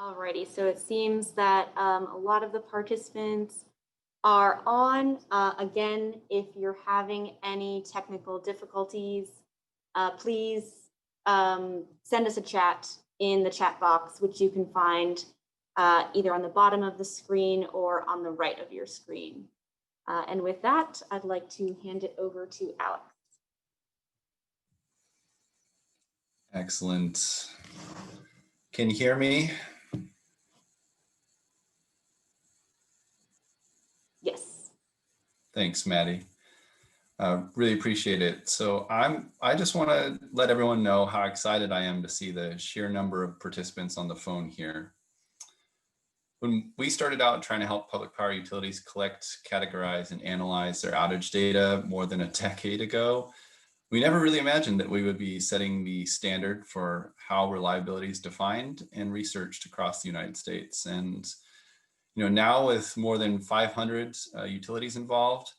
Alrighty, so it seems that a lot of the participants are on. Again, if you're having any technical difficulties, please send us a chat in the chat box, which you can find either on the bottom of the screen or on the right of your screen. And with that, I'd like to hand it over to Alex. Excellent. Can you hear me? Yes. Thanks, Maddie. Really appreciate it. So I just want to let everyone know how excited I am to see the sheer number of participants on the phone here. When we started out trying to help public power utilities collect, categorize, and analyze their outage data more than a decade ago, we never really imagined that we would be setting the standard for how reliability is defined and researched across the United States. And now with more than 500 utilities involved,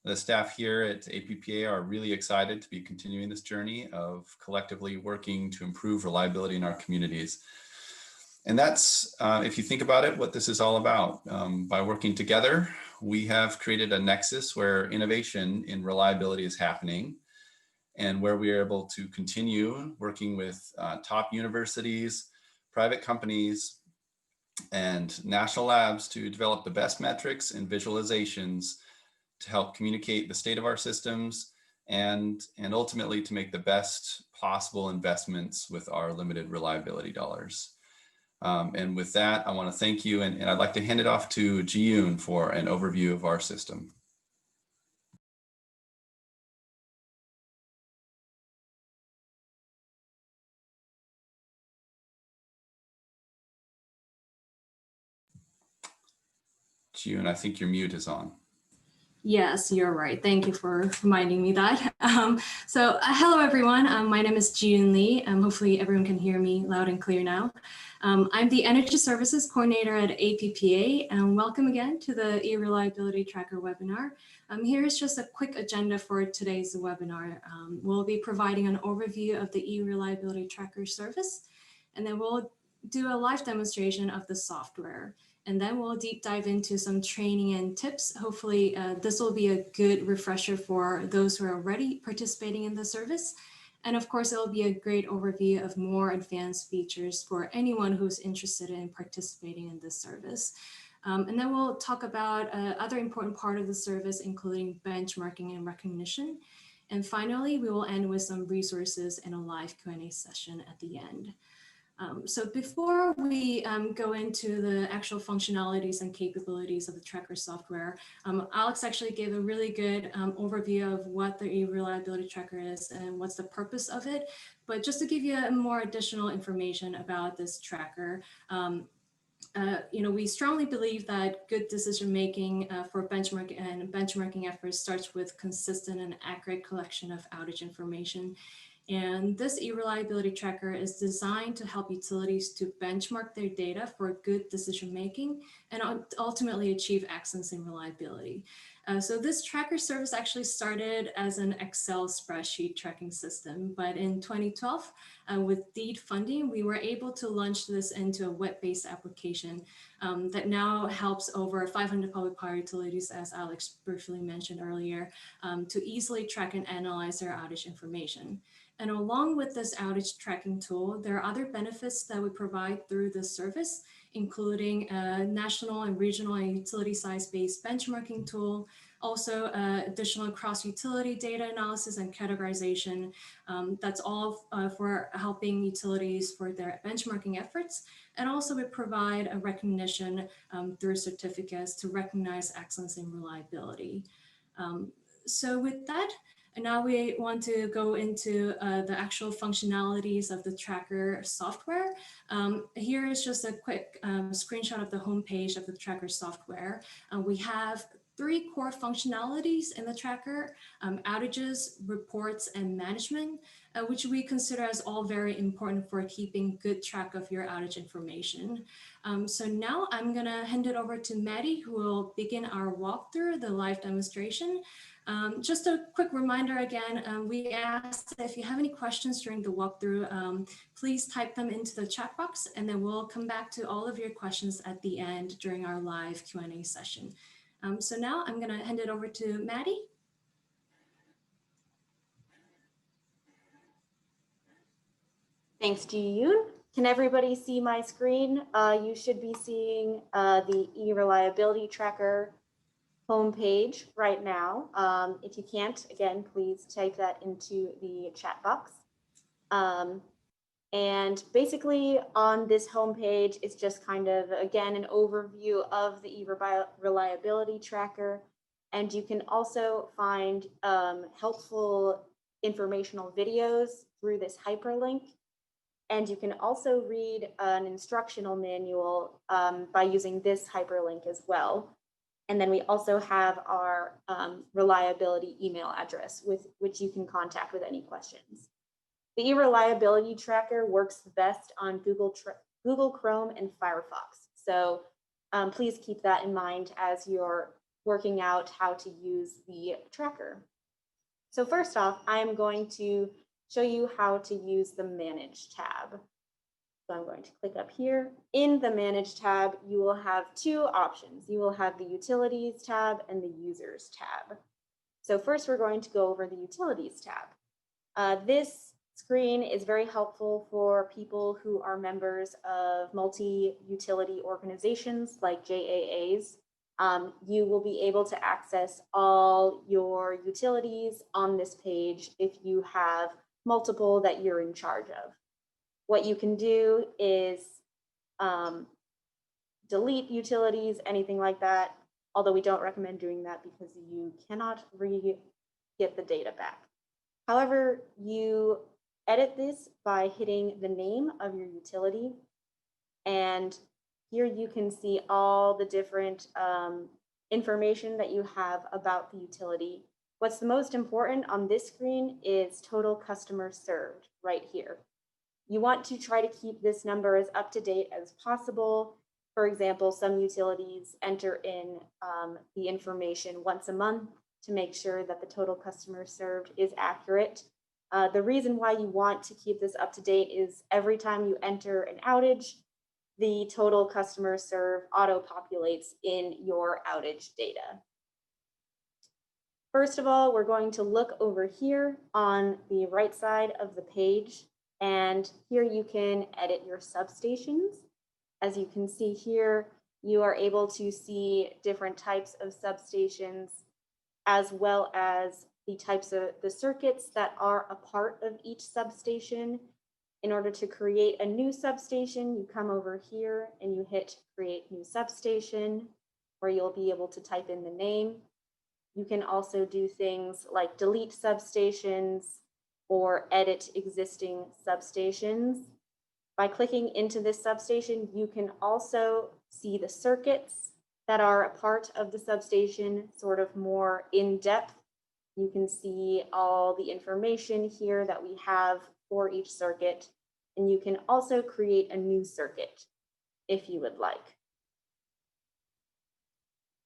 the staff here at APPA are really excited to be continuing this journey of collectively working to improve reliability in our communities. And that's, if you think about it, what this is all about. By working together, we have created a nexus where innovation in reliability is happening, and where we are able to continue working with top universities, private companies, and national labs to develop the best metrics and visualizations to help communicate the state of our systems and ultimately to make the best possible investments with our limited reliability dollars. And with that, I want to thank you, and I'd like to hand it off to Ji-yoon for an overview of our system. Ji-yoon, I think your mute is on. Yes, you're right. Thank you for reminding me that. Hello, everyone. My name is Ji-yoon Lee. Hopefully everyone can hear me loud and clear now. I'm the Energy Services Coordinator at APPA, and welcome again to the eReliability Tracker webinar. Here's just a quick agenda for today's webinar. We'll be providing an overview of the eReliability Tracker service, and then we'll do a live demonstration of the software. And then we'll deep dive into some training and tips. Hopefully this will be a good refresher for those who are already participating in the service. And of course, it'll be a great overview of more advanced features for anyone who's interested in participating in this service. And then we'll talk about other important part of the service, including benchmarking and recognition. And finally, we will end with some resources and a live Q&A session at the end. So before we go into the actual functionalities and capabilities of the tracker software, Alex actually gave a really good overview of what the eReliability Tracker is and what's the purpose of it. But just to give you more additional information about this tracker, we strongly believe that good decision-making for benchmarking efforts starts with consistent and accurate collection of outage information. And this eReliability Tracker is designed to help utilities to benchmark their data for good decision-making and ultimately achieve excellence in reliability. So this tracker service actually started as an Excel spreadsheet tracking system, but in 2012, with DEED funding, we were able to launch this into a web-based application that now helps over 500 public power utilities, as Alex briefly mentioned earlier, to easily track and analyze their outage information. And along with this outage tracking tool, there are other benefits that we provide through this service, including a national and regional and utility size-based benchmarking tool, also additional cross-utility data analysis and categorization. That's all for helping utilities for their benchmarking efforts. And also we provide a recognition through certificates to recognize excellence in reliability. So with that, and now we want to go into the actual functionalities of the tracker software. Here is just a quick screenshot of the homepage of the tracker software. We have three core functionalities in the tracker: outages, reports, and management, which we consider as all very important for keeping good track of your outage information. So now I'm gonna hand it over to Maddie, who will begin our walkthrough, the live demonstration. Just a quick reminder again, we asked that if you have any questions during the walkthrough, please type them into the chat box, and then we'll come back to all of your questions at the end during our live Q&A session. So now I'm gonna hand it over to Maddie. Thanks, Ji-yoon. Can everybody see my screen? You should be seeing the eReliability tracker homepage right now. If you can't, again, please type that into the chat box. And basically on this homepage, it's just kind of, again, an overview of the eReliability tracker. And you can also find helpful informational videos through this hyperlink. And you can also read an instructional manual by using this hyperlink as well. And then we also have our reliability email address with which you can contact with any questions. The eReliability tracker works best on Google Chrome and Firefox. So please keep that in mind as you're working out how to use the tracker. So first off, I'm going to show you how to use the Manage tab. So I'm going to click up here. In the Manage tab, you will have two options. You will have the Utilities tab and the Users tab. So first, we're going to go over the Utilities tab. This screen is very helpful for people who are members of multi-utility organizations like JAAs. You will be able to access all your utilities on this page if you have multiple that you're in charge of. What you can do is delete utilities, anything like that, although we don't recommend doing that because you cannot get the data back. However, you edit this by hitting the name of your utility, and here you can see all the different information that you have about the utility. What's the most important on this screen is total customers served right here. You want to try to keep this number as up to date as possible. For example, some utilities enter in the information once a month to make sure that the total customers served is accurate. The reason why you want to keep this up to date is every time you enter an outage, the total customers served auto-populates in your outage data. First of all, we're going to look over here on the right side of the page, and here you can edit your substations. As you can see here, you are able to see different types of substations, as well as the types of the circuits that are a part of each substation. In order to create a new substation, you come over here and you hit Create New Substation, where you'll be able to type in the name. You can also do things like delete substations or edit existing substations. By clicking into this substation, you can also see the circuits that are a part of the substation, sort of more in depth. You can see all the information here that we have for each circuit, and you can also create a new circuit if you would like.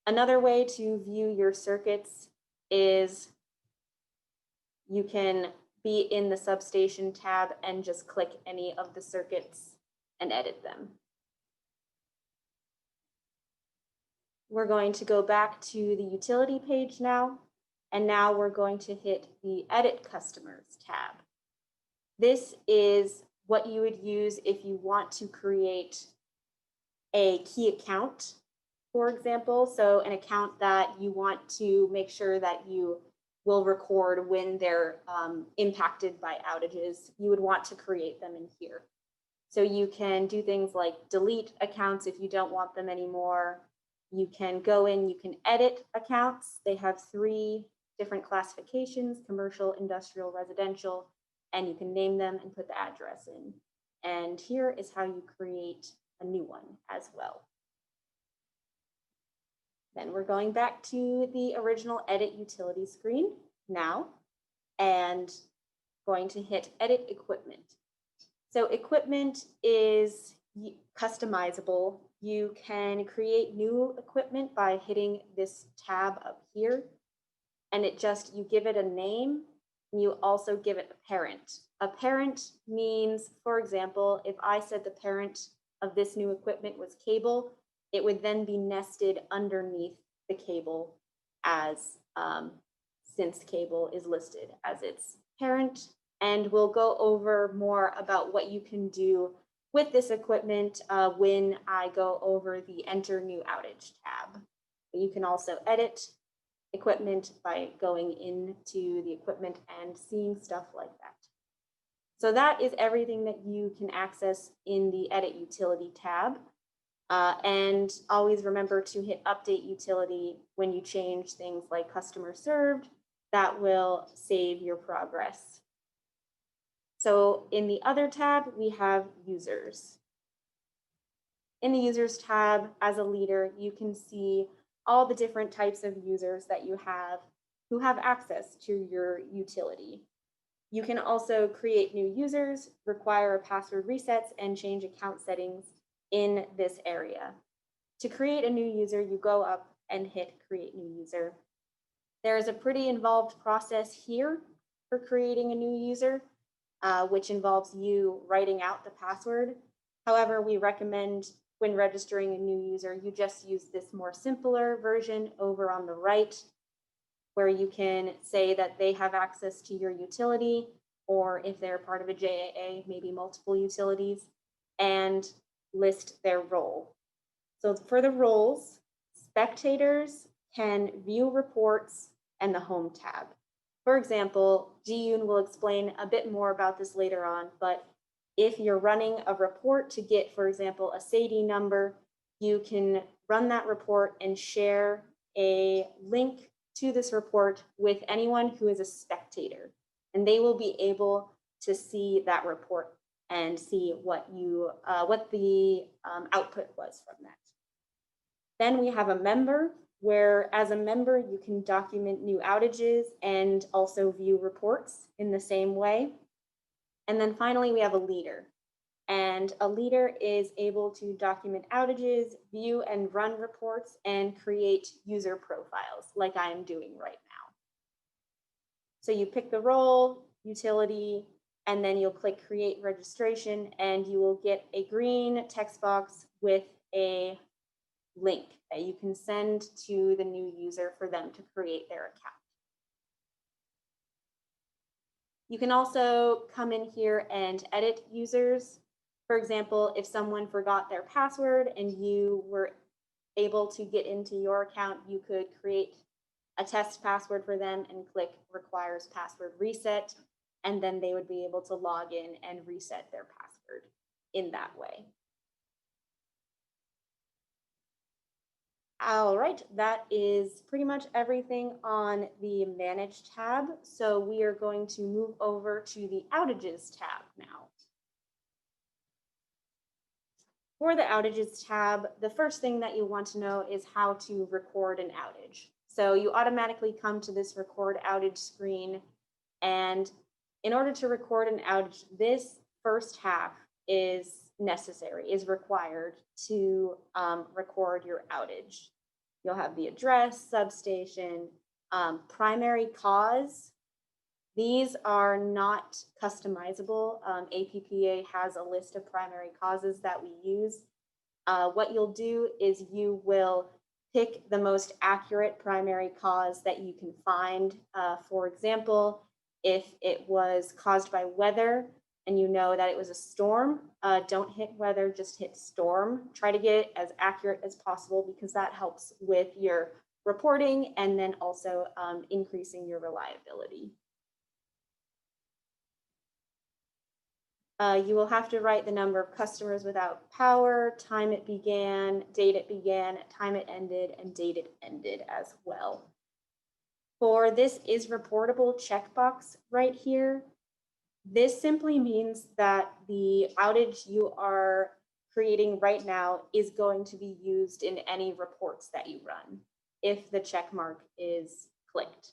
Another way to view your circuits is you can be in the substation tab and just click any of the circuits and edit them. We're going to go back to the utility page now, and now we're going to hit the Edit Customers tab. This is what you would use if you want to create a key account, for example. So an account that you want to make sure that you will record when they're impacted by outages, you would want to create them in here. So you can do things like delete accounts if you don't want them anymore. You can go in, you can edit accounts. They have 3 different classifications: commercial, industrial, residential, and you can name them and put the address in. And here is how you create a new one as well. Then we're going back to the original edit utility screen now and going to hit edit equipment. So equipment is customizable. You can create new equipment by hitting this tab up here, and you give it a name, and you also give it a parent. A parent means, for example, if I said the parent of this new equipment was cable, it would then be nested underneath the cable as since cable is listed as its parent. And we'll go over more about what you can do with this equipment when I go over the Enter New Outage tab. You can also edit equipment by going into the equipment and seeing stuff like that. So that is everything that you can access in the Edit Utility tab. And always remember to hit Update Utility when you change things like customer served. That will save your progress. So in the other tab, we have users. In the users tab, as a leader, you can see all the different types of users that you have who have access to your utility. You can also create new users, require password resets, and change account settings in this area. To create a new user, you go up and hit Create New User. There is a pretty involved process here for creating a new user, which involves you writing out the password. However, we recommend when registering a new user, you just use this more simpler version over on the right, where you can say that they have access to your utility, or if they're part of a JAA, maybe multiple utilities, and list their role. So for the roles, spectators can view reports and the Home tab. For example, Ji-yoon will explain a bit more about this later on, but if you're running a report to get, for example, a SAIDI number, you can run that report and share a link to this report with anyone who is a spectator, and they will be able to see that report and see what the output was from that. Then we have a member, where as a member, you can document new outages and also view reports in the same way. And then finally, we have a leader. And a leader is able to document outages, view and run reports, and create user profiles like I am doing right now. So you pick the role, utility, and then you'll click Create Registration, and you will get a green text box with a link that you can send to the new user for them to create their account. You can also come in here and edit users. For example, if someone forgot their password and you were able to get into your account, you could create a test password for them and click Requires Password Reset, and then they would be able to log in and reset their password in that way. All right, that is pretty much everything on the Manage tab. So we are going to move over to the Outages tab now. For the Outages tab, the first thing that you want to know is how to record an outage. So you automatically come to this Record Outage screen, and in order to record an outage, this first half is required to record your outage. You'll have the address, substation, primary cause. These are not customizable. APPA has a list of primary causes that we use. What you'll do is you will pick the most accurate primary cause that you can find. For example, if it was caused by weather, and you know that it was a storm, don't hit weather, just hit storm. Try to get it as accurate as possible because that helps with your reporting and then also increasing your reliability. You will have to write the number of customers without power, time it began, date it began, time it ended, and date it ended as well. For this is reportable checkbox right here, this simply means that the outage you are creating right now is going to be used in any reports that you run. if the check mark is clicked.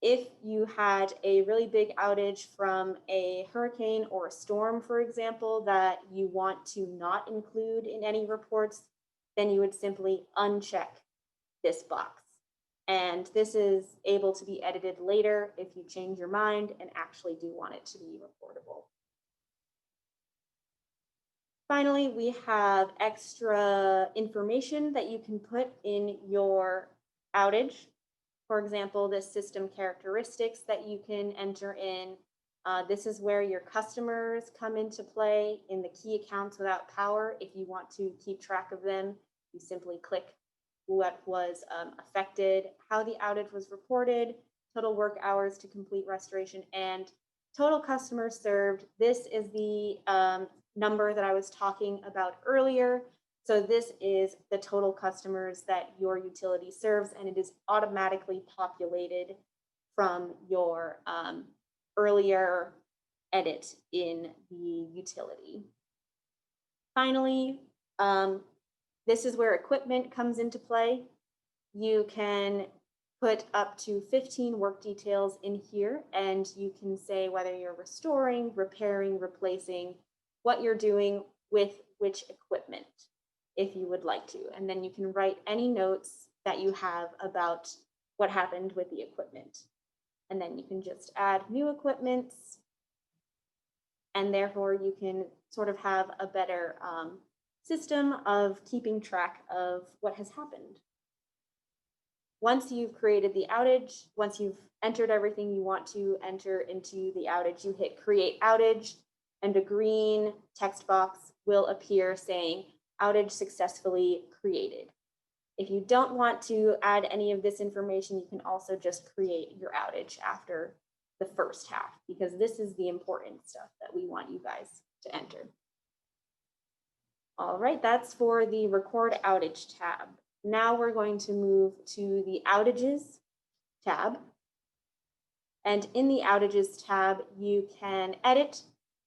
If you had a really big outage from a hurricane or a storm, for example, that you want to not include in any reports, then you would simply uncheck this box. And this is able to be edited later if you change your mind and actually do want it to be reportable. Finally, we have extra information that you can put in your outage. For example, this system characteristics that you can enter in. This is where your customers come into play in the key accounts without power. If you want to keep track of them, you simply click what was affected, how the outage was reported, total work hours to complete restoration, and total customers served. This is the number that I was talking about earlier. So this is the total customers that your utility serves, and it is automatically populated from your earlier edit in the utility. Finally, this is where equipment comes into play. You can put up to 15 work details in here, and you can say whether you're restoring, repairing, replacing, what you're doing with which equipment, if you would like to. And then you can write any notes that you have about what happened with the equipment. And then you can just add new equipments, and therefore you can sort of have a better system of keeping track of what has happened. Once you've created the outage, once you've entered everything you want to enter into the outage, you hit create outage, and a green text box will appear saying outage successfully created. If you don't want to add any of this information, you can also just create your outage after the first half, because this is the important stuff that we want you guys to enter. All right, that's for the record outage tab. Now we're going to move to the outages tab. And in the outages tab, you can edit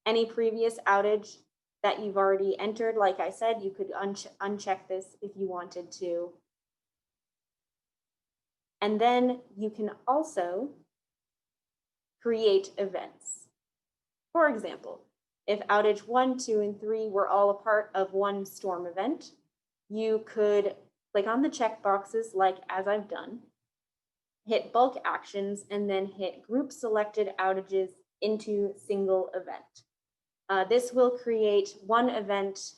any previous outage that you've already entered. Like I said, you could uncheck this if you wanted to. And then you can also create events. For example, if outage 1, 2, and 3 were all a part of one storm event, you could click on the check boxes like as I've done, hit bulk actions, and then hit group selected outages into single event. This will create one event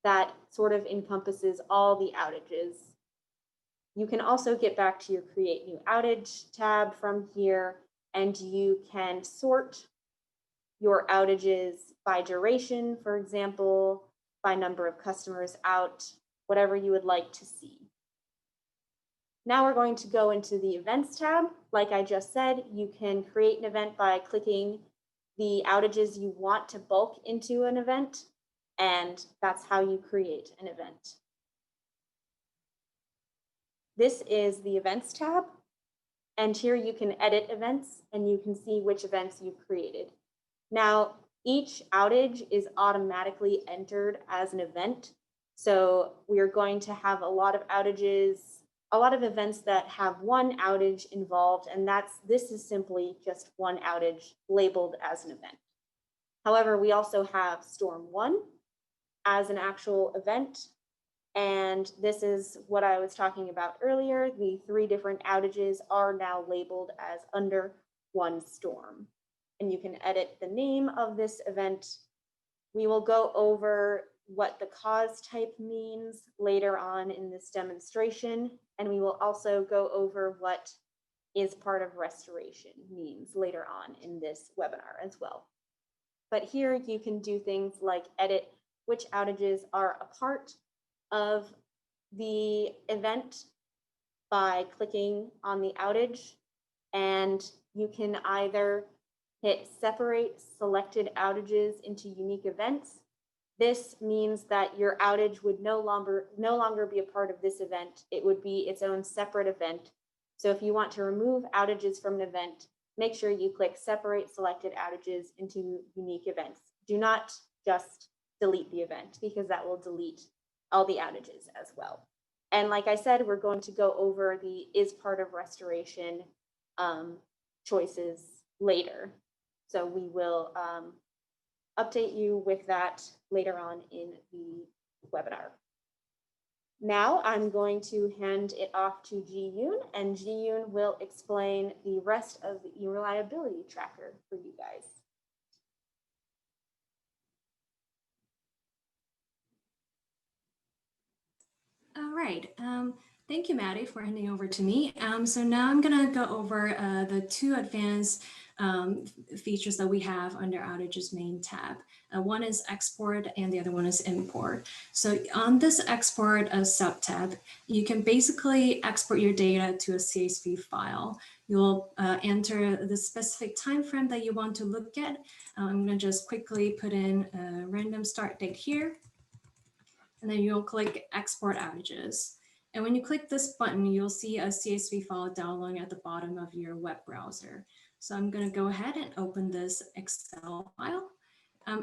that sort of encompasses all the outages. You can also get back to your create new outage tab from here, and you can sort your outages by duration, for example, by number of customers out, whatever you would like to see. Now we're going to go into the events tab. Like I just said, you can create an event by clicking the outages you want to bulk into an event, and that's how you create an event. This is the events tab, and here you can edit events and you can see which events you've created. Now, each outage is automatically entered as an event. So we are going to have a lot of outages, a lot of events that have one outage involved, and this is simply just one outage labeled as an event. However, we also have Storm 1 as an actual event, and this is what I was talking about earlier. The 3 different outages are now labeled as under one storm. And you can edit the name of this event. We will go over what the cause type means later on in this demonstration, and we will also go over what is part of restoration means later on in this webinar as well. But here you can do things like edit which outages are a part of the event by clicking on the outage, and you can either hit separate selected outages into unique events. This means that your outage would no longer be a part of this event. It would be its own separate event. So if you want to remove outages from an event, make sure you click separate selected outages into unique events. Do not just delete the event, because that will delete all the outages as well. And like I said, we're going to go over the is part of restoration choices later. So we will update you with that later on in the webinar. Now I'm going to hand it off to Ji-Yoon, and Ji-Yoon will explain the rest of the eReliability tracker for you guys. All right. Thank you, Maddie, for handing over to me. So now I'm going to go over the two advanced features that we have under Outages main tab. One is export and the other one is import. So on this export sub-tab, you can basically export your data to a CSV file. You'll enter the specific time frame that you want to look at. I'm going to just quickly put in a random start date here. And then you'll click Export Outages. And when you click this button, you'll see a CSV file downloading at the bottom of your web browser. So I'm going to go ahead and open this Excel file.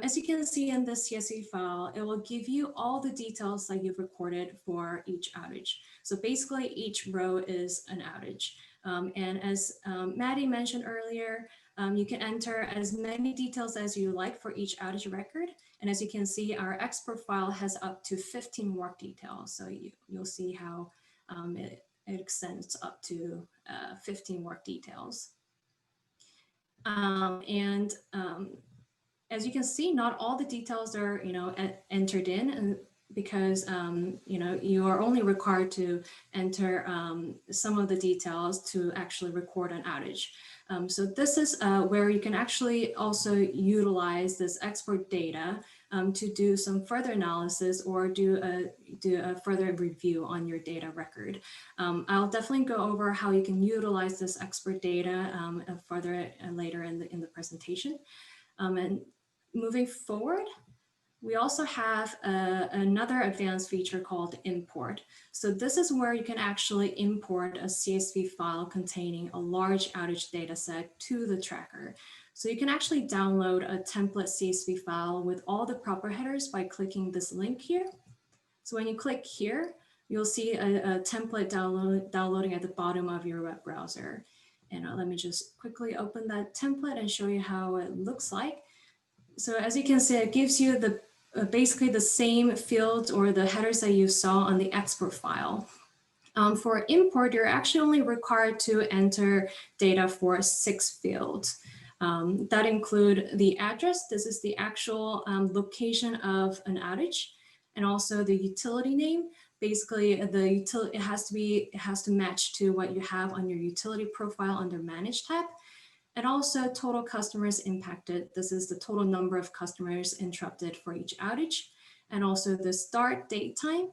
As you can see in this CSV file, it will give you all the details that you've recorded for each outage. So basically, each row is an outage. And as Maddie mentioned earlier, you can enter as many details as you like for each outage record. And as you can see, our export file has up to 15 work details. So you'll see how it extends up to 15 work details. As you can see, not all the details are entered in, and because you are only required to enter some of the details to actually record an outage. So this is where you can actually also utilize this export data to do some further analysis or do a further review on your data record. I'll definitely go over how you can utilize this export data further later in the presentation. And moving forward, we also have another advanced feature called import. So this is where you can actually import a CSV file containing a large outage data set to the tracker. So you can actually download a template CSV file with all the proper headers by clicking this link here. So when you click here, you'll see a template downloading at the bottom of your web browser. And let me just quickly open that template and show you how it looks like. So as you can see, it gives you the basically the same fields or the headers that you saw on the export file. For import, you're actually only required to enter data for 6 fields. That include the address. This is the actual location of an outage, and also the utility name. Basically, the utility it has to match to what you have on your utility profile under Manage tab. And also total customers impacted. This is the total number of customers interrupted for each outage, and also the start date time.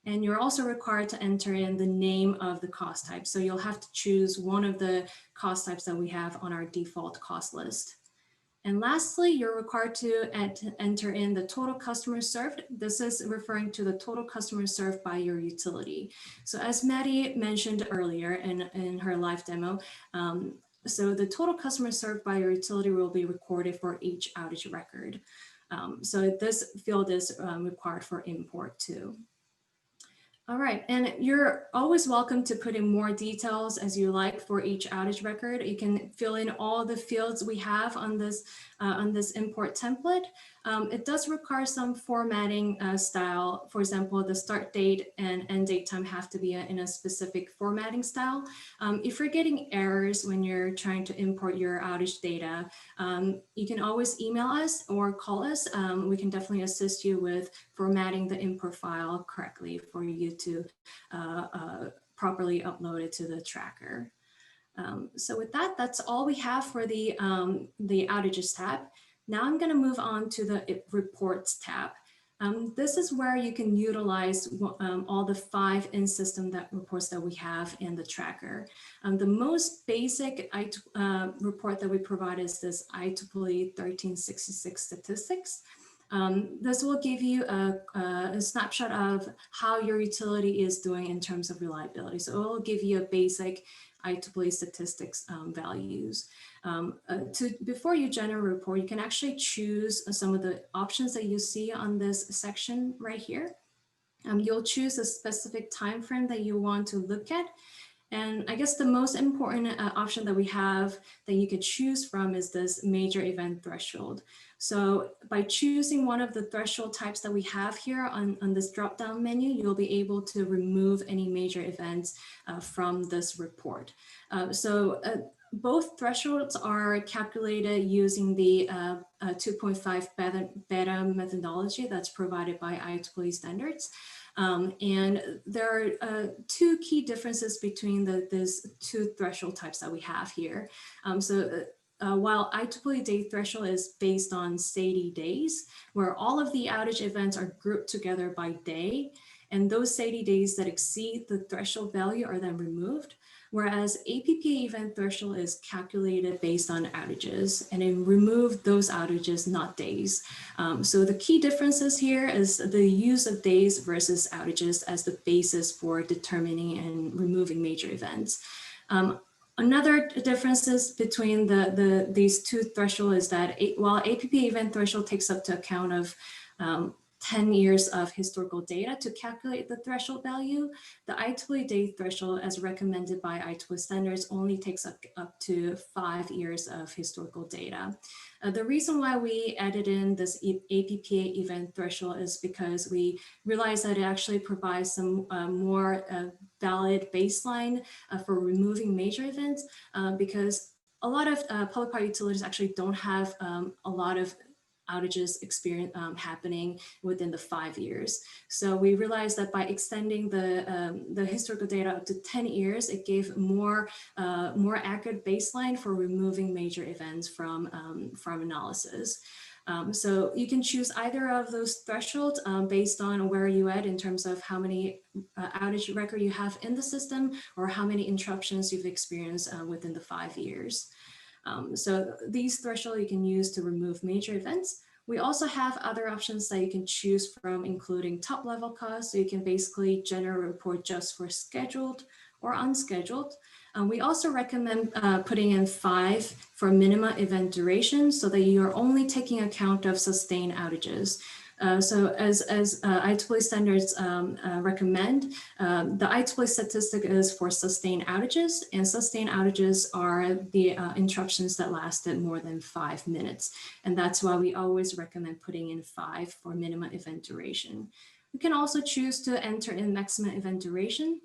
And you're also required to enter in the name of the cost type. So you'll have to choose one of the cost types that we have on our default cost list. And lastly, you're required to enter in the total customers served. This is referring to the total customers served by your utility. So as Maddie mentioned earlier in her live demo, so the total customers served by your utility will be recorded for each outage record. So this field is required for import too. All right, and you're always welcome to put in more details as you like for each outage record. You can fill in all the fields we have on this import template. It does require some formatting style. For example, the start date and end date time have to be in a specific formatting style. If you're getting errors when you're trying to import your outage data, you can always email us or call us. We can definitely assist you with formatting the import file correctly for you to properly upload it to the tracker. So with that, that's all we have for the Outages tab. Now I'm going to move on to the Reports tab. This is where you can utilize all the 5 in-system reports that we have in the tracker. The most basic report that we provide is this IEEE 1366 statistics. This will give you a snapshot of how your utility is doing in terms of reliability. So it will give you a basic IEEE statistics values. Before you generate a report, you can actually choose some of the options that you see on this section right here. You'll choose a specific time frame that you want to look at. And I guess the most important option that we have that you could choose from is this major event threshold. So by choosing one of the threshold types that we have here on this drop-down menu, you'll be able to remove any major events from this report. Both thresholds are calculated using the 2.5 beta methodology that's provided by IEEE standards. And there are two key differences between these two threshold types that we have here. While IEEE day threshold is based on SAIDI days, where all of the outage events are grouped together by day, and those SAIDI days that exceed the threshold value are then removed, whereas APPA event threshold is calculated based on outages, and it removed those outages, not days. So the key differences here is the use of days versus outages as the basis for determining and removing major events. Another differences between these two thresholds is that while APPA event threshold takes up to account of 10 years of historical data to calculate the threshold value, the IEEE day threshold, as recommended by IEEE standards, only takes up to 5 years of historical data. The reason why we added in this APPA event threshold is because we realized that it actually provides some more valid baseline for removing major events, because a lot of public power utilities actually don't have a lot of outages happening within the 5 years. So we realized that by extending the historical data up to 10 years, it gave more accurate baseline for removing major events from analysis. So you can choose either of those thresholds based on where you at in terms of how many outage record you have in the system or how many interruptions you've experienced within the 5 years. So these thresholds you can use to remove major events. We also have other options that you can choose from, including top level costs. So you can basically generate a report just for scheduled or unscheduled. We also recommend putting in 5 for minimum event duration so that you're only taking account of sustained outages. So as IEEE standards recommend, the IEEE statistic is for sustained outages, and sustained outages are the interruptions that lasted more than 5 minutes. And that's why we always recommend putting in 5 for minimum event duration. You can also choose to enter in maximum event duration.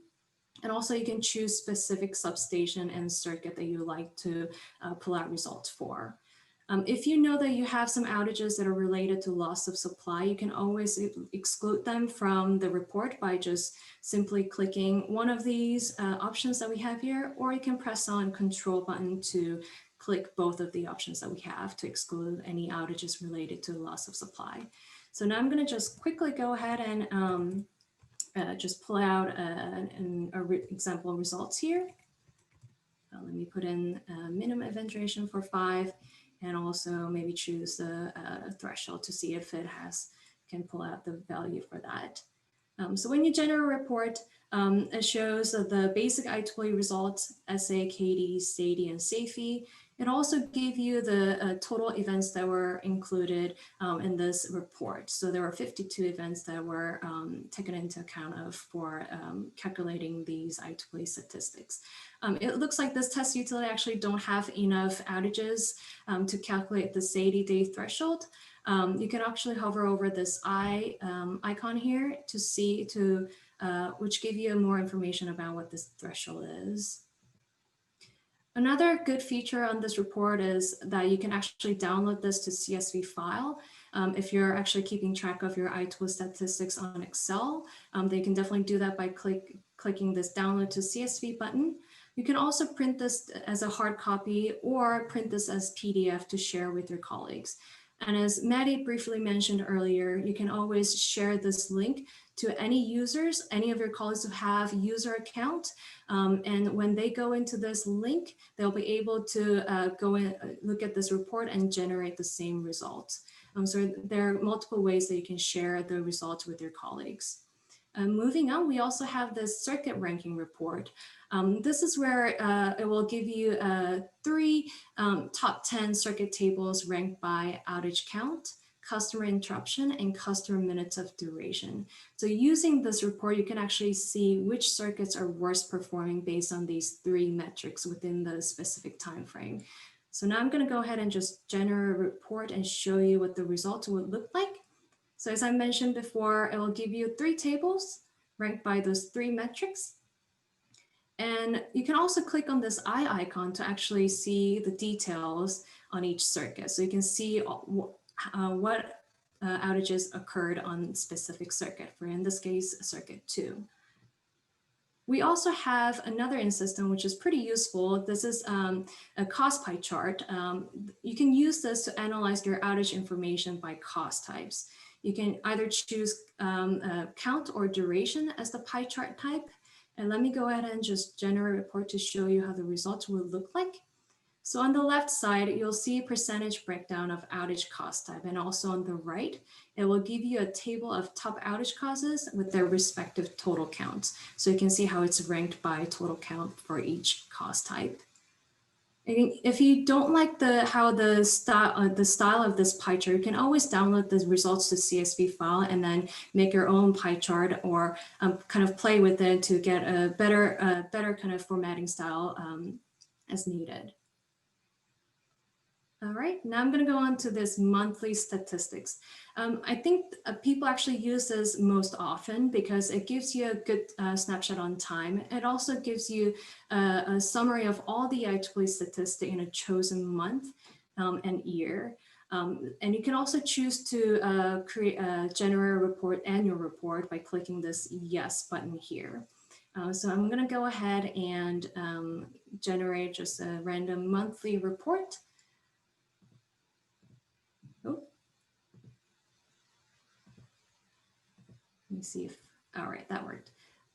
And also you can choose specific substation and circuit that you like to pull out results for. If you know that you have some outages that are related to loss of supply, you can always exclude them from the report by just simply clicking one of these options that we have here, or you can press on Control button to click both of the options that we have to exclude any outages related to loss of supply. So now I'm going to just quickly go ahead and just pull out example results here. Let me put in minimum event duration for 5, and also maybe choose the threshold to see if it can pull out the value for that. So when you generate a report, it shows the basic IEEE results, SA, KD, SAIDI, and SAFE. It also gave you the total events that were included in this report. So there were 52 events that were taken into account of for calculating these IEEE statistics. It looks like this test utility actually don't have enough outages to calculate the SAIDI day threshold. You can actually hover over this icon here to see which give you more information about what this threshold is. Another good feature on this report is that you can actually download this to CSV file. If you're actually keeping track of your IEEE statistics on Excel, they can definitely do that by clicking this download to CSV button. You can also print this as a hard copy or print this as PDF to share with your colleagues. And as Maddie briefly mentioned earlier, you can always share this link to any users, any of your colleagues who have user account. And when they go into this link, they'll be able to go and look at this report and generate the same results. So there are multiple ways that you can share the results with your colleagues. Moving on, we also have this circuit ranking report. This is where it will give you 3 top 10 circuit tables ranked by outage count. customer interruption, and customer minutes of duration. So using this report, you can actually see which circuits are worst performing based on these 3 metrics within the specific time frame. So now I'm going to go ahead and just generate a report and show you what the results would look like. So as I mentioned before, it will give you 3 tables ranked by those 3 metrics. And you can also click on this eye icon to actually see the details on each circuit. So you can see what outages occurred on specific circuit, for in this case, circuit 2. We also have another in system, which is pretty useful. This is a cost pie chart. You can use this to analyze your outage information by cost types. You can either choose count or duration as the pie chart type. And let me go ahead and just generate a report to show you how the results will look like. So on the left side, you'll see a percentage breakdown of outage cost type. And also on the right, it will give you a table of top outage causes with their respective total counts. So you can see how it's ranked by total count for each cost type. And if you don't like the style of this pie chart, you can always download the results to CSV file and then make your own pie chart, or kind of play with it to get a better kind of formatting style as needed. All right, now I'm going to go on to this monthly statistics. I think people actually use this most often because it gives you a good snapshot on time. It also gives you a summary of all the IEEE statistics in a chosen month and year. And you can also choose to generate a report, annual report, by clicking this yes button here. So I'm going to go ahead and generate just a random monthly report. Oh. Let me see if, all right, that worked.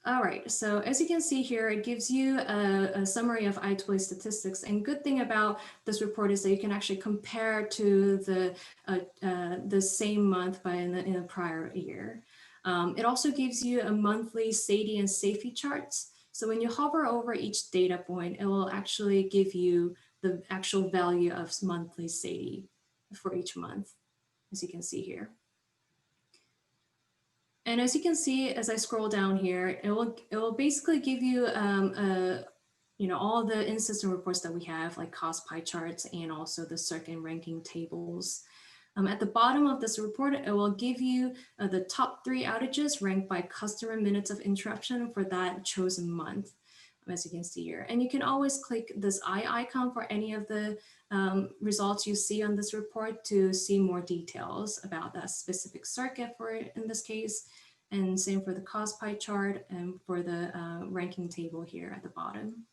All right, so as you can see here, it gives you a summary of IEEE statistics. And good thing about this report is that you can actually compare to the same month in a prior year. It also gives you a monthly SAIDI and safety charts. So when you hover over each data point, it will actually give you the actual value of monthly SAIDI for each month, as you can see here. And as you can see, as I scroll down here, it will basically give you all the in-system reports that we have, like cost pie charts and also the circuit ranking tables. At the bottom of this report, it will give you the top 3 outages ranked by customer minutes of interruption for that chosen month, as you can see here. And you can always click this eye icon for any of the results you see on this report to see more details about that specific circuit for it in this case. And same for the cost pie chart and for the ranking table here at the bottom.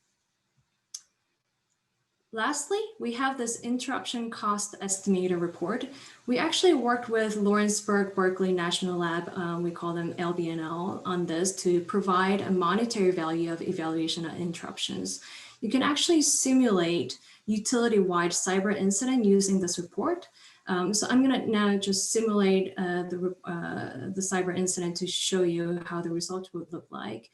Lastly, we have this interruption cost estimator report. We actually worked with Lawrenceburg Berkeley National Lab, we call them LBNL, on this to provide a monetary value of evaluation of interruptions. You can actually simulate utility-wide cyber incident using this report. So I'm going to now just simulate the cyber incident to show you how the results would look like.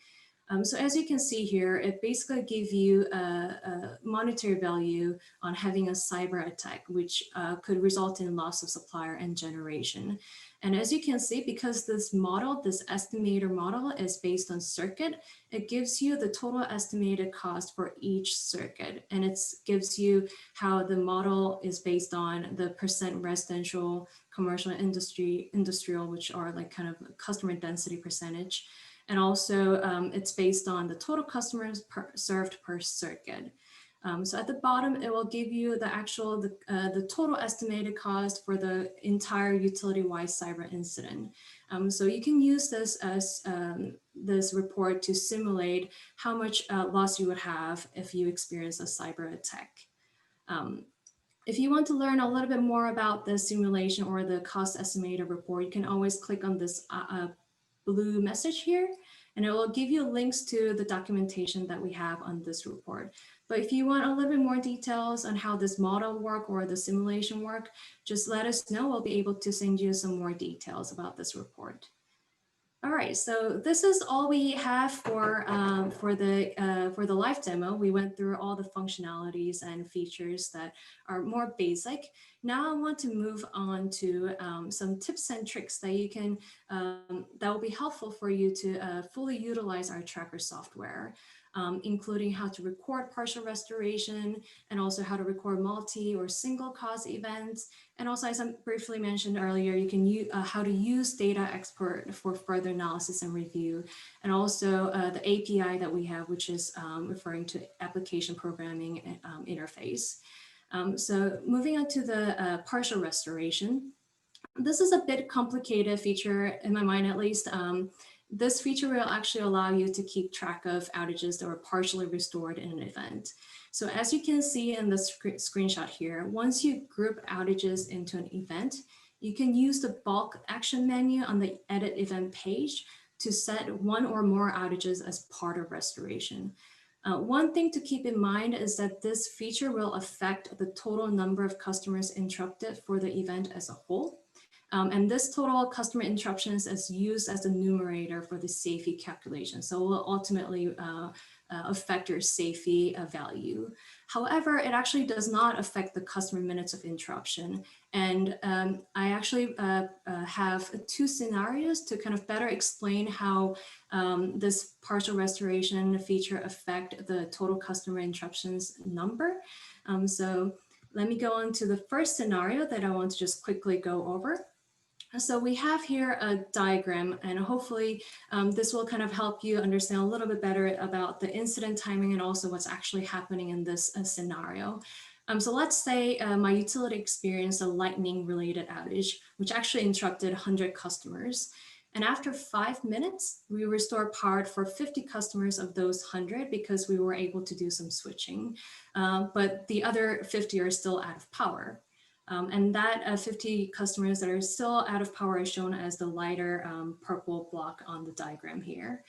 So as you can see here, it basically gives you a monetary value on having a cyber attack, which could result in loss of supplier and generation. And as you can see, because this model, this estimator model is based on circuit, it gives you the total estimated cost for each circuit. And it gives you how the model is based on the percent residential, commercial, industrial, which are like kind of customer density percentage. And also it's based on the total customers served per circuit. So at the bottom, it will give you the actual, the total estimated cost for the entire utility-wide cyber incident. So you can use this as this report to simulate how much loss you would have if you experience a cyber attack. If you want to learn a little bit more about the simulation or the cost estimator report, you can always click on this blue message here, and it will give you links to the documentation that we have on this report. But if you want a little bit more details on how this model work or the simulation work, just let us know. We'll be able to send you some more details about this report. All right, so this is all we have for the live demo. We went through all the functionalities and features that are more basic. Now I want to move on to some tips and tricks that you can that will be helpful for you to fully utilize our tracker software, including how to record partial restoration and also how to record multi or single cause events. And also, as I briefly mentioned earlier, you can use how to use data export for further analysis and review, and also the API that we have, which is referring to application programming interface. So moving on to the partial restoration. This is a bit complicated feature in my mind, at least. This feature will actually allow you to keep track of outages that were partially restored in an event. So as you can see in the screenshot here, once you group outages into an event, you can use the bulk action menu on the edit event page to set one or more outages as part of restoration. One thing to keep in mind is that this feature will affect the total number of customers interrupted for the event as a whole. And this total customer interruptions is used as the numerator for the SAFE calculation. So it will ultimately affect your SAFE value. However, it actually does not affect the customer minutes of interruption. And I actually have two scenarios to kind of better explain how this partial restoration feature affect the total customer interruptions number. So let me go on to the first scenario that I want to just quickly go over. So we have here a diagram, and hopefully this will kind of help you understand a little bit better about the incident timing and also what's actually happening in this scenario. So let's say my utility experienced a lightning related outage, which actually interrupted 100 customers. And after 5 minutes, we restored power for 50 customers of those 100 because we were able to do some switching. But the other 50 are still out of power. And that 50 customers that are still out of power is shown as the lighter purple block on the diagram here.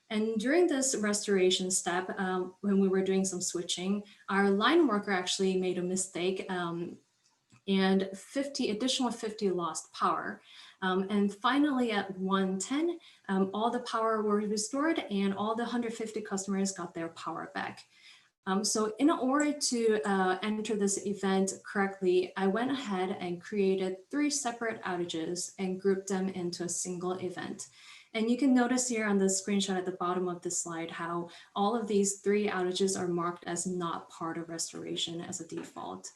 And during this restoration step, when we were doing some switching, our line worker actually made a mistake and additional 50 lost power. And finally at 110, all the power were restored and all the 150 customers got their power back. So in order to enter this event correctly, I went ahead and created 3 separate outages and grouped them into a single event. And you can notice here on the screenshot at the bottom of this slide how all of these 3 outages are marked as not part of restoration as a default,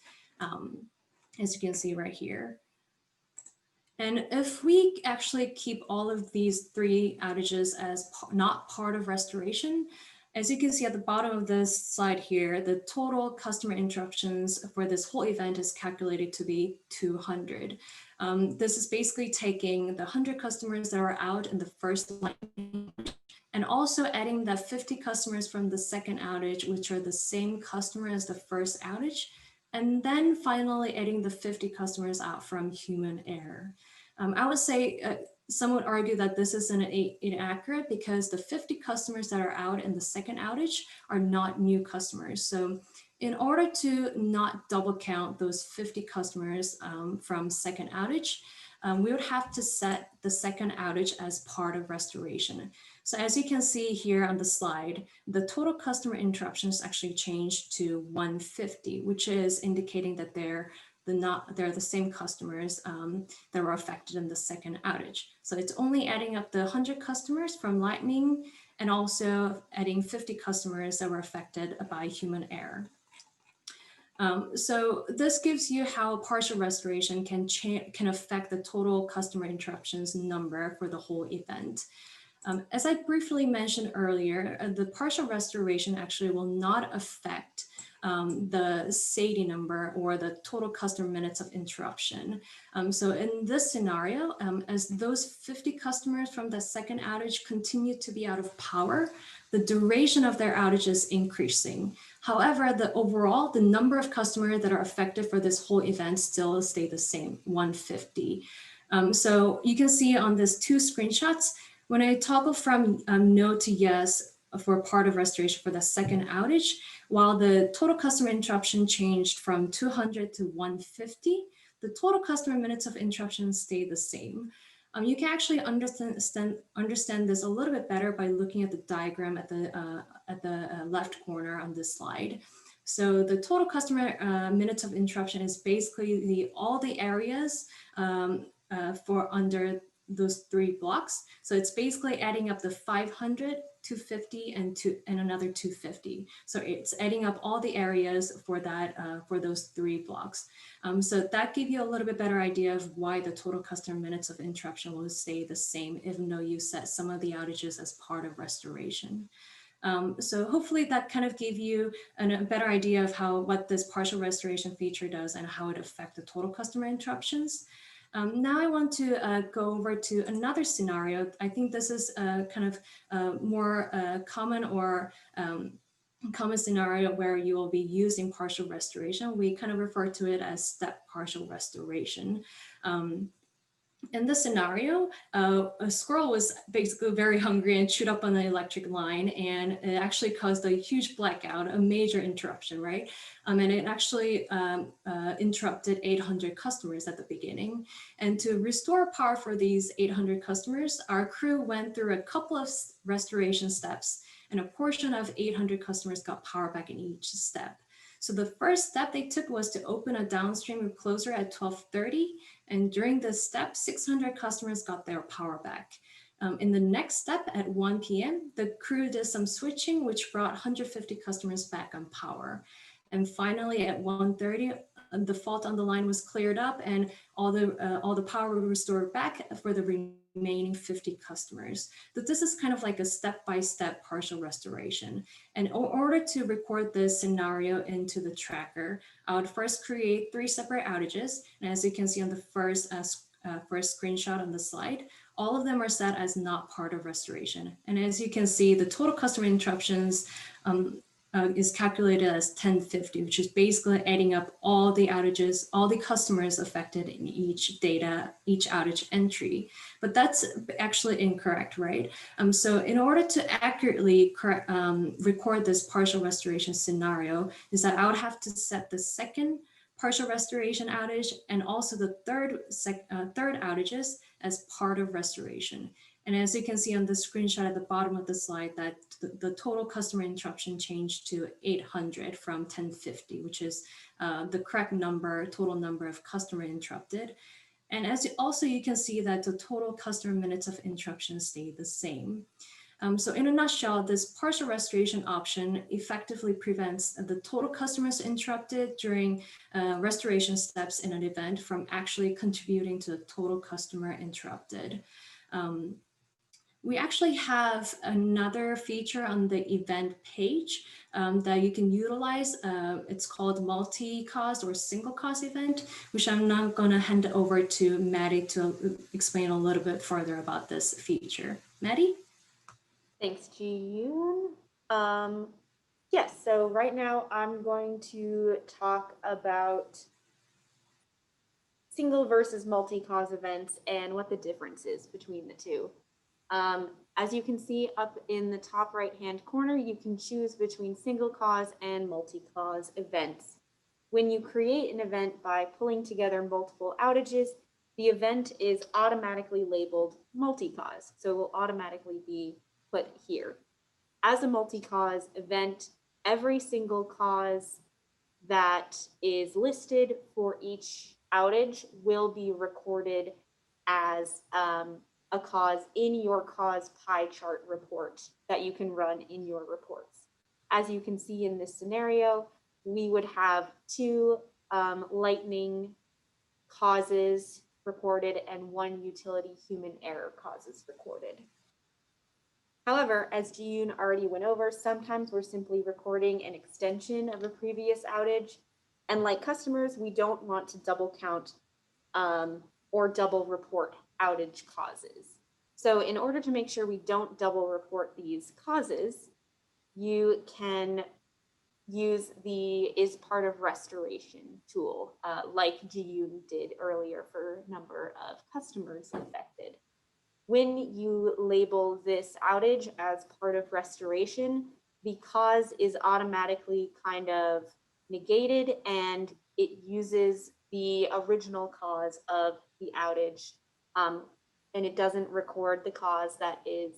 as you can see right here. And if we actually keep all of these 3 outages as not part of restoration, as you can see at the bottom of this slide here, the total customer interruptions for this whole event is calculated to be 200. This is basically taking the 100 customers that are out in the first line and also adding the 50 customers from the second outage, which are the same customer as the first outage, and then finally adding the 50 customers out from human error. I would say some would argue that this is inaccurate because the 50 customers that are out in the second outage are not new customers. So in order to not double count those 50 customers from second outage, we would have to set the second outage as part of restoration. So as you can see here on the slide, the total customer interruptions actually changed to 150, which is indicating that they're the same customers that were affected in the second outage. So it's only adding up the 100 customers from lightning and also adding 50 customers that were affected by human error. So this gives you how partial restoration can affect the total customer interruptions number for the whole event. As I briefly mentioned earlier, the partial restoration actually will not affect the SAIDI number or the total customer minutes of interruption. So in this scenario, as those 50 customers from the second outage continue to be out of power, the duration of their outage is increasing. However, the number of customers that are affected for this whole event still stay the same, 150. So you can see on these 2 screenshots, when I toggle from no to yes for part of restoration for the second outage, while the total customer interruption changed from 200 to 150, the total customer minutes of interruption stay the same. You can actually understand this a little bit better by looking at the diagram at the left corner on this slide. So the total customer minutes of interruption is basically all the areas for under those 3 blocks. So it's basically adding up the 500, 250, and another 250. So it's adding up all the areas for that for those 3 blocks. So that gives you a little bit better idea of why the total customer minutes of interruption will stay the same, even though you set some of the outages as part of restoration. So hopefully that kind of gave you a better idea of what this partial restoration feature does and how it affects the total customer interruptions. Now I want to go over to another scenario. I think this is kind of more common or common scenario where you will be using partial restoration. We kind of refer to it as step partial restoration. In this scenario, a squirrel was basically very hungry and chewed up on the electric line, and it actually caused a huge blackout, a major interruption, right? And it actually interrupted 800 customers at the beginning. And to restore power for these 800 customers, our crew went through a couple of restoration steps, and a portion of 800 customers got power back in each step. So the first step they took was to open a downstream closer at 12:30. And during this step, 600 customers got their power back. In the next step at 1 p.m., the crew did some switching, which brought 150 customers back on power. And finally, at 1:30, the fault on the line was cleared up and all the power was restored back for the remaining 50 customers. But this is kind of like a step-by-step partial restoration. And in order to record this scenario into the tracker, I would first create 3 separate outages. And as you can see on the first screenshot on the slide, all of them are set as not part of restoration. And as you can see, the total customer interruptions is calculated as 1050, which is basically adding up all the outages, all the customers affected in each outage entry. But that's actually incorrect, right? So in order to accurately record this partial restoration scenario, is that I would have to set the second partial restoration outage and also the third outages as part of restoration. And as you can see on the screenshot at the bottom of the slide, that the total customer interruption changed to 800 from 1050, which is the correct total number of customer interrupted. And you can see that the total customer minutes of interruption stayed the same. So in a nutshell, this partial restoration option effectively prevents the total customers interrupted during restoration steps in an event from actually contributing to the total customer interrupted. We actually have another feature on the event page that you can utilize. It's called multi-cause or single cause event, which I'm now going to hand over to Maddie to explain a little bit further about this feature. Maddie? Thanks, Ji-yoon. Yes, so right now I'm going to talk about single versus multi-cause events and what the difference is between the two. As you can see up in the top right-hand corner, you can choose between single cause and multi-cause events. When you create an event by pulling together multiple outages, the event is automatically labeled multi-cause, so it will automatically be put here. As a multi-cause event, every single cause that is listed for each outage will be recorded as a cause in your cause pie chart report that you can run in your reports. As you can see in this scenario, we would have 2 lightning causes recorded and 1 utility human error causes recorded. However, as Ji-yoon already went over, sometimes we're simply recording an extension of a previous outage. And like customers, we don't want to double count or double report outage causes. So in order to make sure we don't double report these causes, you can use the is part of restoration tool, like Ji-yoon did earlier for a number of customers affected. When you label this outage as part of restoration, the cause is automatically kind of negated and it uses the original cause of the outage, and it doesn't record the cause that is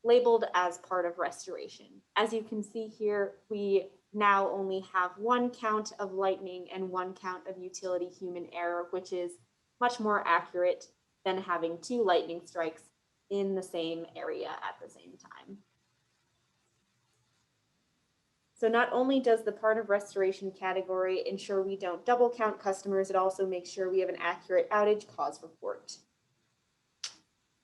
labeled as part of restoration. As you can see here, we now only have one count of lightning and one count of utility human error, which is much more accurate than having 2 lightning strikes in the same area at the same time. So not only does the part of restoration category ensure we don't double count customers, it also makes sure we have an accurate outage cause report.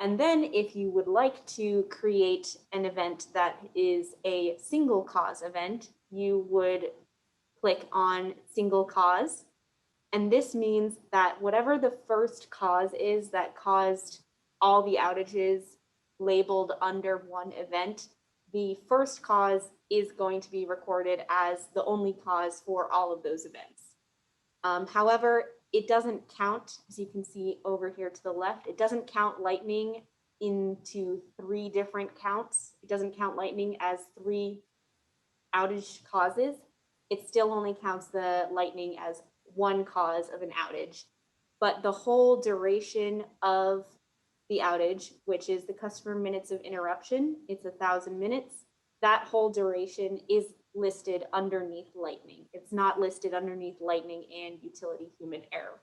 And then if you would like to create an event that is a single cause event, you would click on single cause. And this means that whatever the first cause is that caused all the outages labeled under one event, the first cause is going to be recorded as the only cause for all of those events. However, it doesn't count, as you can see over here to the left, it doesn't count lightning into 3 different counts. It doesn't count lightning as 3 outage causes. It still only counts the lightning as one cause of an outage. But the whole duration of the outage, which is the customer minutes of interruption, it's 1,000 minutes, that whole duration is listed underneath lightning. It's not listed underneath lightning and utility human error.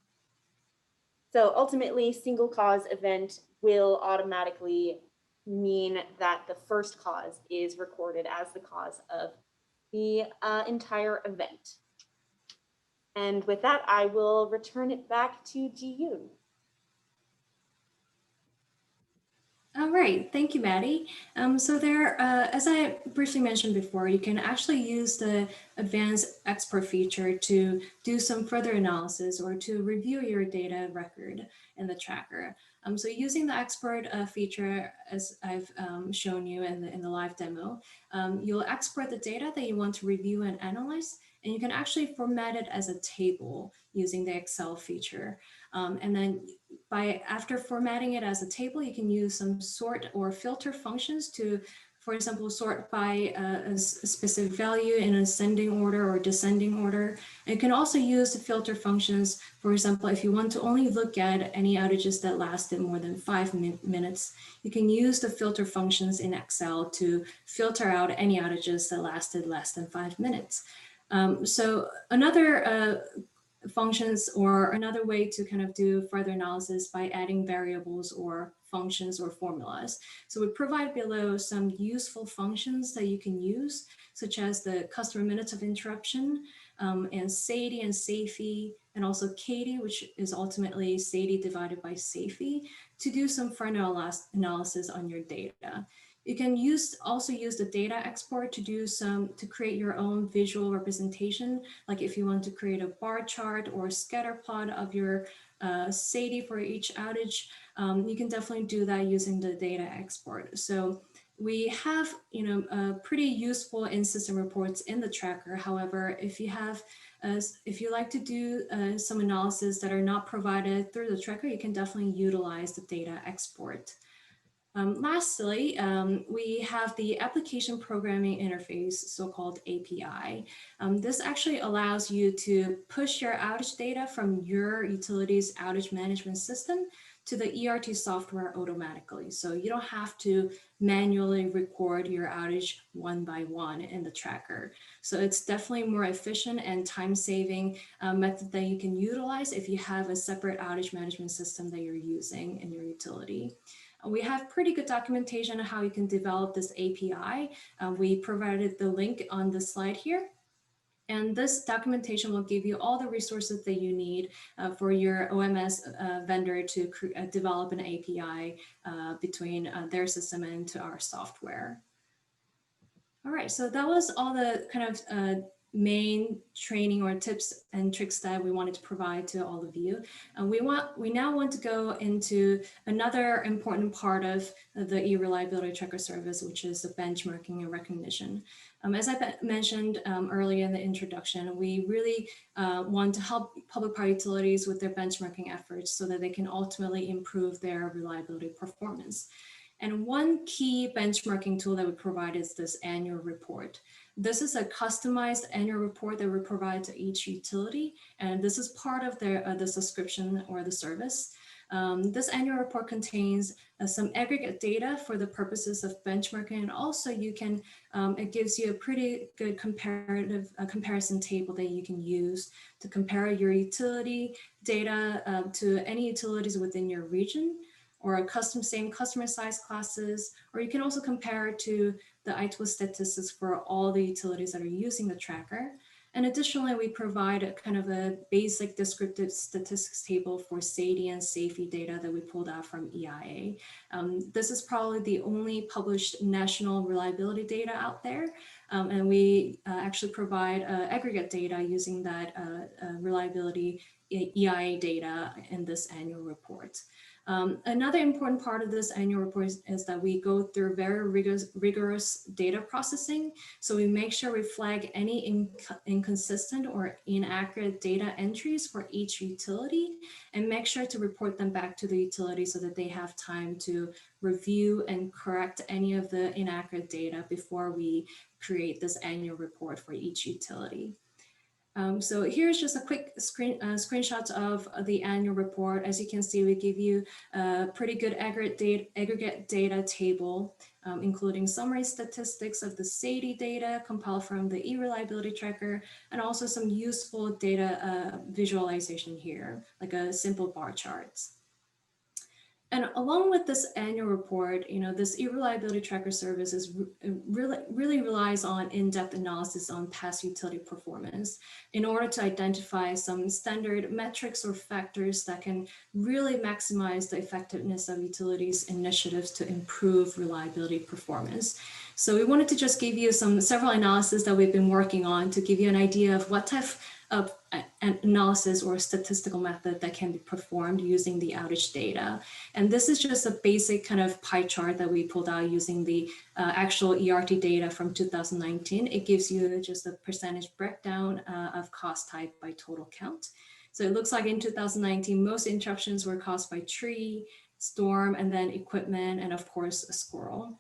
So ultimately, single cause event will automatically mean that the first cause is recorded as the cause of the entire event. And with that, I will return it back to Ji-Yoon. All right, thank you, Maddie. So there, as I briefly mentioned before, you can actually use the advanced export feature to do some further analysis or to review your data record in the tracker. So using the export feature, as I've shown you in the live demo, you'll export the data that you want to review and analyze, and you can actually format it as a table using the Excel feature. And then after formatting it as a table, you can use some sort or filter functions to, for example, sort by a specific value in ascending order or descending order. And you can also use the filter functions, for example, if you want to only look at any outages that lasted more than 5 minutes, you can use the filter functions in Excel to filter out any outages that lasted less than 5 minutes. So another functions or another way to kind of do further analysis by adding variables or functions or formulas. So we provide below some useful functions that you can use, such as the customer minutes of interruption, and SAIDI and SAIFI, and also CAIDI, which is ultimately SAIDI divided by SAIFI, to do some further analysis on your data. You can also use the data export to create your own visual representation. Like if you want to create a bar chart or a scatter plot of your SAIDI for each outage, you can definitely do that using the data export. So we have, pretty useful in-system reports in the tracker. However, if you like to do some analysis that are not provided through the tracker, you can definitely utilize the data export. Lastly, we have the application programming interface, so-called API. This actually allows you to push your outage data from your utility's outage management system to the ERT software automatically. So you don't have to manually record your outage one by one in the tracker. So it's definitely more efficient and time-saving method that you can utilize if you have a separate outage management system that you're using in your utility. We have pretty good documentation on how you can develop this API. We provided the link on the slide here. And this documentation will give you all the resources that you need for your OMS vendor to develop an API between their system and to our software. All right, so that was all the kind of main training or tips and tricks that we wanted to provide to all of you. We now want to go into another important part of the eReliability Tracker service, which is the benchmarking and recognition. As I mentioned earlier in the introduction, we really want to help public power utilities with their benchmarking efforts so that they can ultimately improve their reliability performance. And one key benchmarking tool that we provide is this annual report. This is a customized annual report that we provide to each utility, and this is part of the subscription or the service. This annual report contains some aggregate data for the purposes of benchmarking, and also it gives you a pretty good comparison table that you can use to compare your utility data to any utilities within your region, or same customer size classes, or you can also compare it to the ITWA statistics for all the utilities that are using the tracker. And additionally, we provide a kind of a basic descriptive statistics table for SAIDI and SAFE data that we pulled out from EIA. This is probably the only published national reliability data out there. And we actually provide aggregate data using that reliability EIA data in this annual report. Another important part of this annual report is that we go through very rigorous data processing. So we make sure we flag any inconsistent or inaccurate data entries for each utility and make sure to report them back to the utility so that they have time to review and correct any of the inaccurate data before we create this annual report for each utility. So here's just a quick screenshot of the annual report. As you can see, we give you a pretty good aggregate data table, including summary statistics of the SAIDI data compiled from the eReliability tracker, and also some useful data visualization here, like a simple bar charts. And along with this annual report, this eReliability tracker service really relies on in-depth analysis on past utility performance in order to identify some standard metrics or factors that can really maximize the effectiveness of utilities' initiatives to improve reliability performance. So we wanted to just give you several analyses that we've been working on to give you an idea of what type of an analysis or statistical method that can be performed using the outage data. And this is just a basic kind of pie chart that we pulled out using the actual ERT data from 2019. It gives you just a percentage breakdown of cost type by total count. So it looks like in 2019, most interruptions were caused by tree, storm, and then equipment, and of course, a squirrel.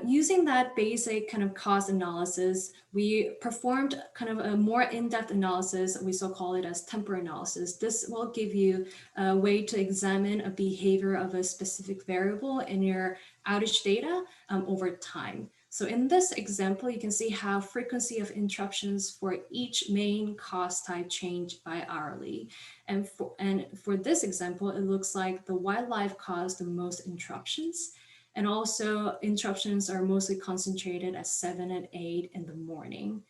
Using that basic kind of cost analysis, we performed kind of a more in-depth analysis. We so call it as temporal analysis. This will give you a way to examine a behavior of a specific variable in your outage data over time. So in this example, you can see how frequency of interruptions for each main cost type changed by hourly. And for this example, it looks like the wildlife caused the most interruptions. And also interruptions are mostly concentrated at 7 and 8 in the morning.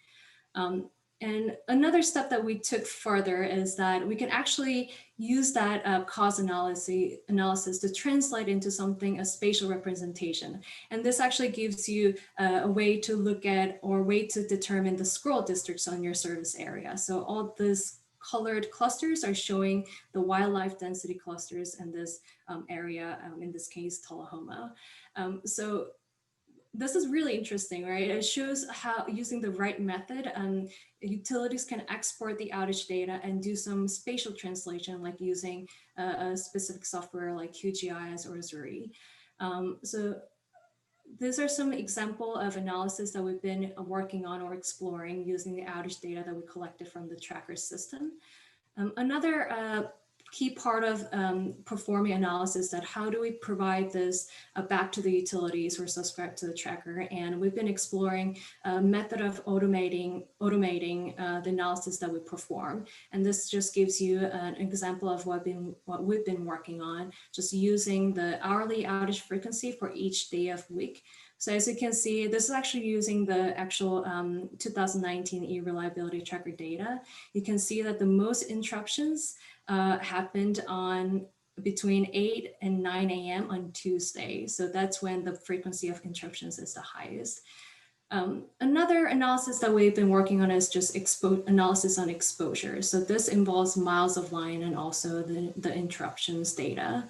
And another step that we took further is that we can actually use that cause analysis to translate into a spatial representation. And this actually gives you a way to look at or way to determine the squirrel districts on your service area. So all these colored clusters are showing the wildlife density clusters in this area, in this case, Tullahoma. So this is really interesting, right? It shows how using the right method, utilities can export the outage data and do some spatial translation, like using a specific software like QGIS or Zuri. So these are some example of analysis that we've been working on or exploring using the outage data that we collected from the tracker system. Another key part of performing analysis that how do we provide this back to the utilities or subscribe to the tracker, and we've been exploring a method of automating the analysis that we perform, and this just gives you an example of what we've been working on, just using the hourly outage frequency for each day of week. So as you can see, this is actually using the actual 2019 eReliability tracker data. You can see that the most interruptions happened on between 8 and 9 a.m. on Tuesday. So that's when the frequency of interruptions is the highest. Another analysis that we've been working on is just analysis on exposure. So this involves miles of line and also the interruptions data.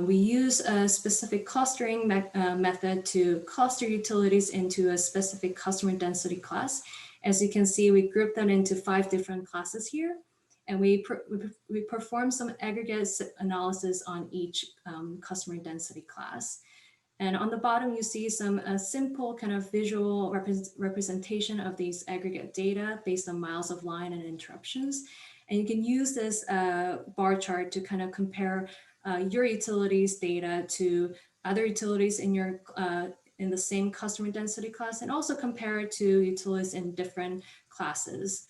We use a specific clustering method to cluster utilities into a specific customer density class. As you can see, we grouped them into 5 different classes here. And we perform some aggregate analysis on each customer density class. And on the bottom, you see some simple kind of visual representation of these aggregate data based on miles of line and interruptions. And you can use this bar chart to kind of compare your utilities data to other utilities in your in the same customer density class, and also compare it to utilities in different classes.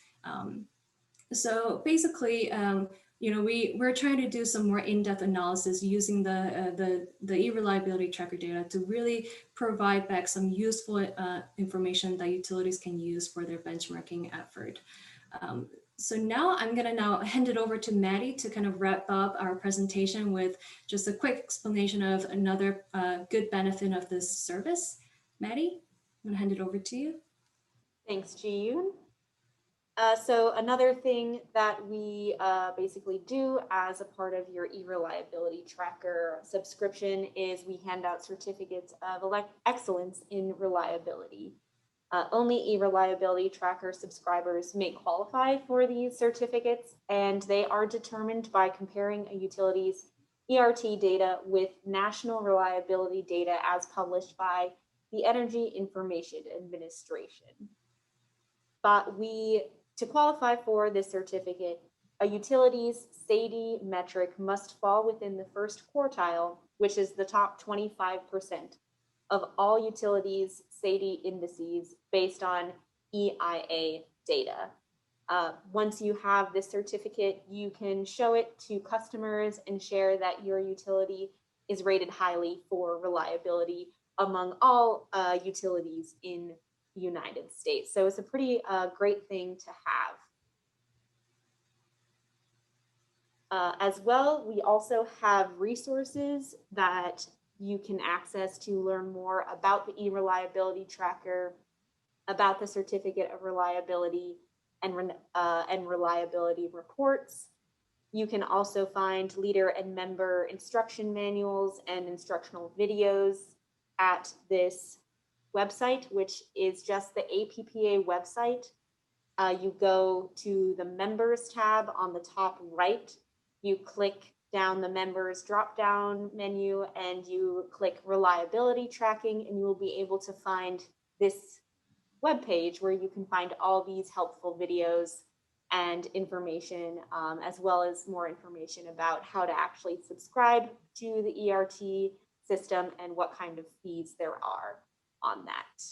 So basically, we're trying to do some more in-depth analysis using the e-reliability tracker data to really provide back some useful information that utilities can use for their benchmarking effort. So now I'm going to hand it over to Maddie to kind of wrap up our presentation with just a quick explanation of another good benefit of this service. Maddie, I'm going to hand it over to you. Thanks, Ji-yoon. So another thing that we basically do as a part of your eReliability tracker subscription is we hand out certificates of excellence in reliability. Only eReliability tracker subscribers may qualify for these certificates, and they are determined by comparing a utility's ERT data with national reliability data as published by the Energy Information Administration. But to qualify for this certificate, a utility's SAIDI metric must fall within the first quartile, which is the top 25% of all utilities' SAIDI indices based on EIA data. Once you have this certificate, you can show it to customers and share that your utility is rated highly for reliability among all utilities in the United States. So it's a pretty great thing to have. As well, we also have resources that you can access to learn more about the eReliability tracker, about the certificate of reliability and reliability reports. You can also find leader and member instruction manuals and instructional videos at this website, which is just the APPA website. You go to the members tab on the top right, you click down the members drop down menu and you click reliability tracking, and you will be able to find this webpage where you can find all these helpful videos and information, as well as more information about how to actually subscribe to the ERT system and what kind of fees there are on that.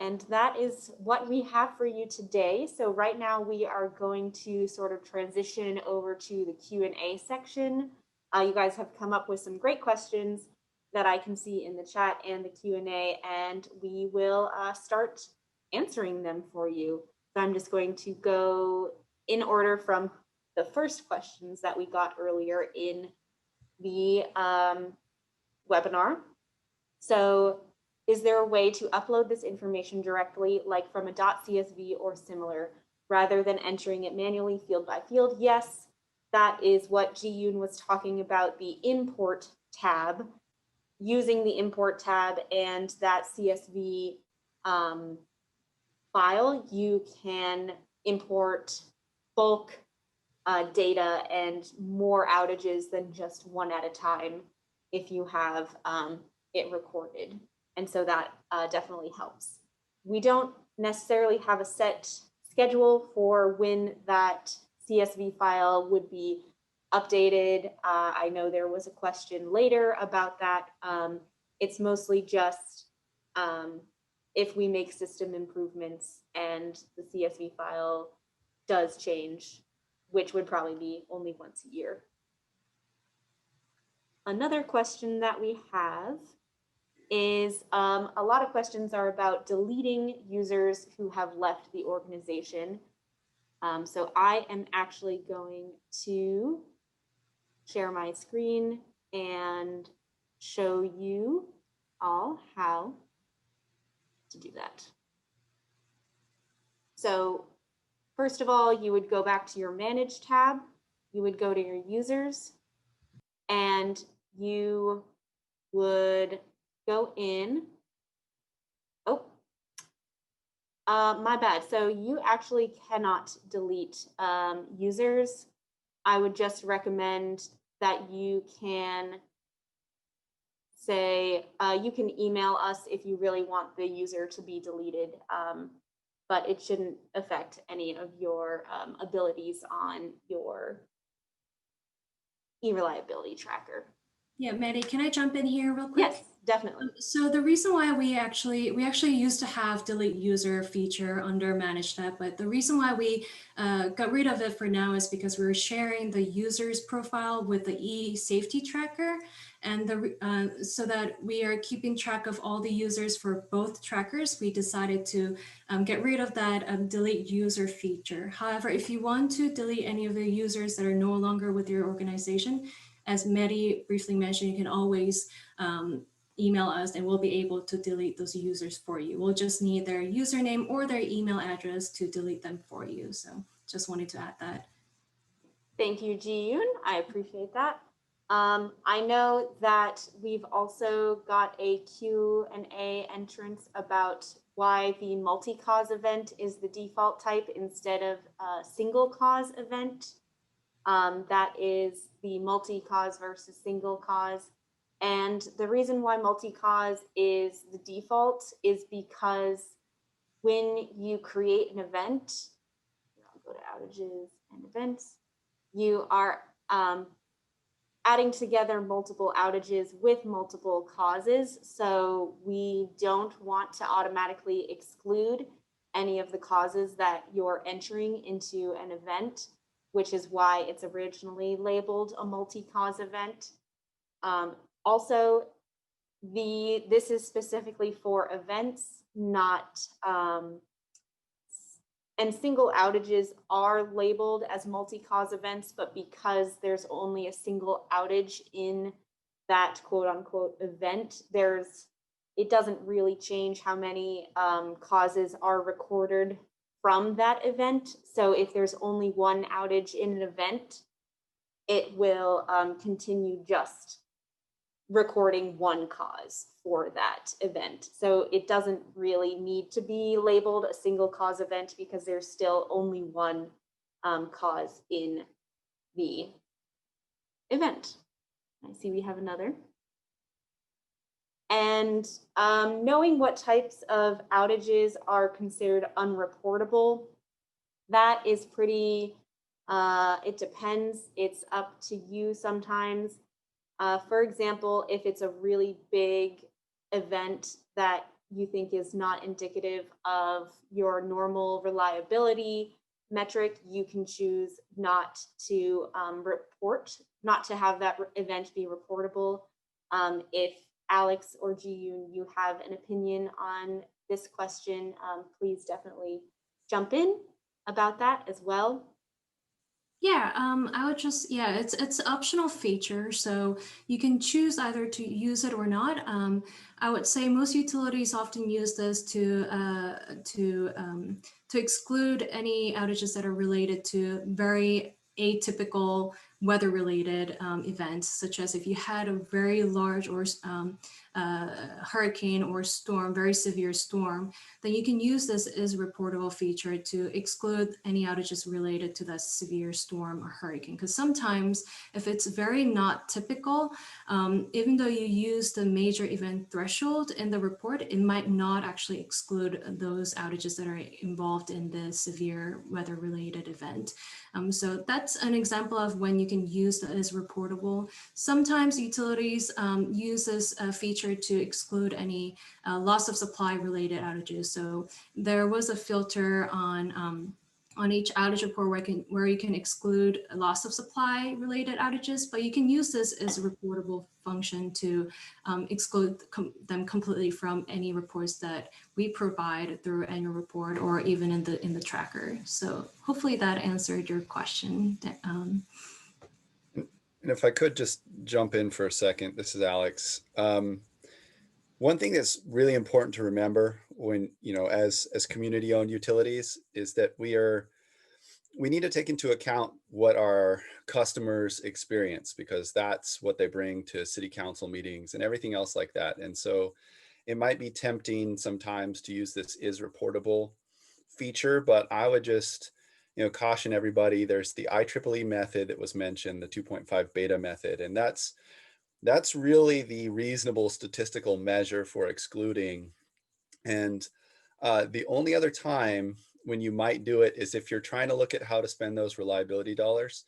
And that is what we have for you today. So right now we are going to sort of transition over to the Q&A section. You guys have come up with some great questions that I can see in the chat and the Q&A, and we will start answering them for you. So I'm just going to go in order from the first questions that we got earlier in the webinar. So is there a way to upload this information directly, like from a .csv or similar, rather than entering it manually field by field? Yes, that is what Ji-yoon was talking about, the import tab. Using the import tab and that CSV file, you can import bulk data and more outages than just one at a time if you have it recorded. And so that definitely helps. We don't necessarily have a set schedule for when that CSV file would be updated. I know there was a question later about that. It's mostly just if we make system improvements and the CSV file does change, which would probably be only once a year. Another question that we have is a lot of questions are about deleting users who have left the organization. So I am actually going to share my screen and show you all how to do that. So first of all, you would go back to your Manage tab, you would go to your users, and you would go in. My bad. So you actually cannot delete users. I would just recommend that you can say, you can email us if you really want the user to be deleted. but it shouldn't affect any of your abilities on your eReliability tracker. Yeah, Maddie, can I jump in here real quick? Yes, definitely. So the reason why we actually used to have delete user feature under manage tab, but the reason why we got rid of it for now is because we were sharing the user's profile with the e-safety tracker, and so that we are keeping track of all the users for both trackers. We decided to get rid of that delete user feature. However, if you want to delete any of the users that are no longer with your organization, as Mehdi briefly mentioned, you can always email us and we'll be able to delete those users for you. We'll just need their username or their email address to delete them for you. So just wanted to add that. Thank you, Ji-yoon. I appreciate that. I know that we've also got a Q&A entrance about why the multi-cause event is the default type instead of a single cause event. That is the multi-cause versus single cause. And the reason why multi-cause is the default is because when you create an event, I'll go to outages and events, you are adding together multiple outages with multiple causes. So we don't want to automatically exclude any of the causes that you're entering into an event, which is why it's originally labeled a multi-cause event. Also, this is specifically for events, not and single outages are labeled as multi-cause events, but because there's only a single outage in that quote unquote event, it doesn't really change how many causes are recorded from that event. So if there's only one outage in an event, it will continue just recording one cause for that event. So it doesn't really need to be labeled a single cause event because there's still only one cause in the event. I see we have another. And knowing what types of outages are considered unreportable, that is pretty, it depends. It's up to you sometimes. For example, if it's a really big event that you think is not indicative of your normal reliability metric, you can choose not to not to have that event be reportable. If Alex or Ji-yoon, you have an opinion on this question, please definitely jump in about that as well. Yeah, I would just, yeah, it's optional feature, so you can choose either to use it or not. I would say most utilities often use this to exclude any outages that are related to very atypical weather-related events, such as if you had a very large or hurricane or storm, very severe storm, then you can use this as a reportable feature to exclude any outages related to that severe storm or hurricane. Because sometimes if it's very not typical, even though you use the major event threshold in the report, it might not actually exclude those outages that are involved in the severe weather related event. So that's an example of when you can use that as reportable. Sometimes utilities use this feature to exclude any loss of supply related outages. So there was a filter on each outage report where you can exclude loss of supply related outages, but you can use this as a reportable function to exclude them completely from any reports that we provide through annual report or even in the tracker. So hopefully that answered your question. And if I could just jump in for a second, this is Alex. One thing that's really important to remember when, as community-owned utilities is that we need to take into account what our customers experience, because that's what they bring to city council meetings and everything else like that. And so it might be tempting sometimes to use this is reportable feature, but I would just caution everybody. There's the IEEE method that was mentioned, the 2.5 beta method, and that's really the reasonable statistical measure for excluding. And The only other time when you might do it is if you're trying to look at how to spend those reliability dollars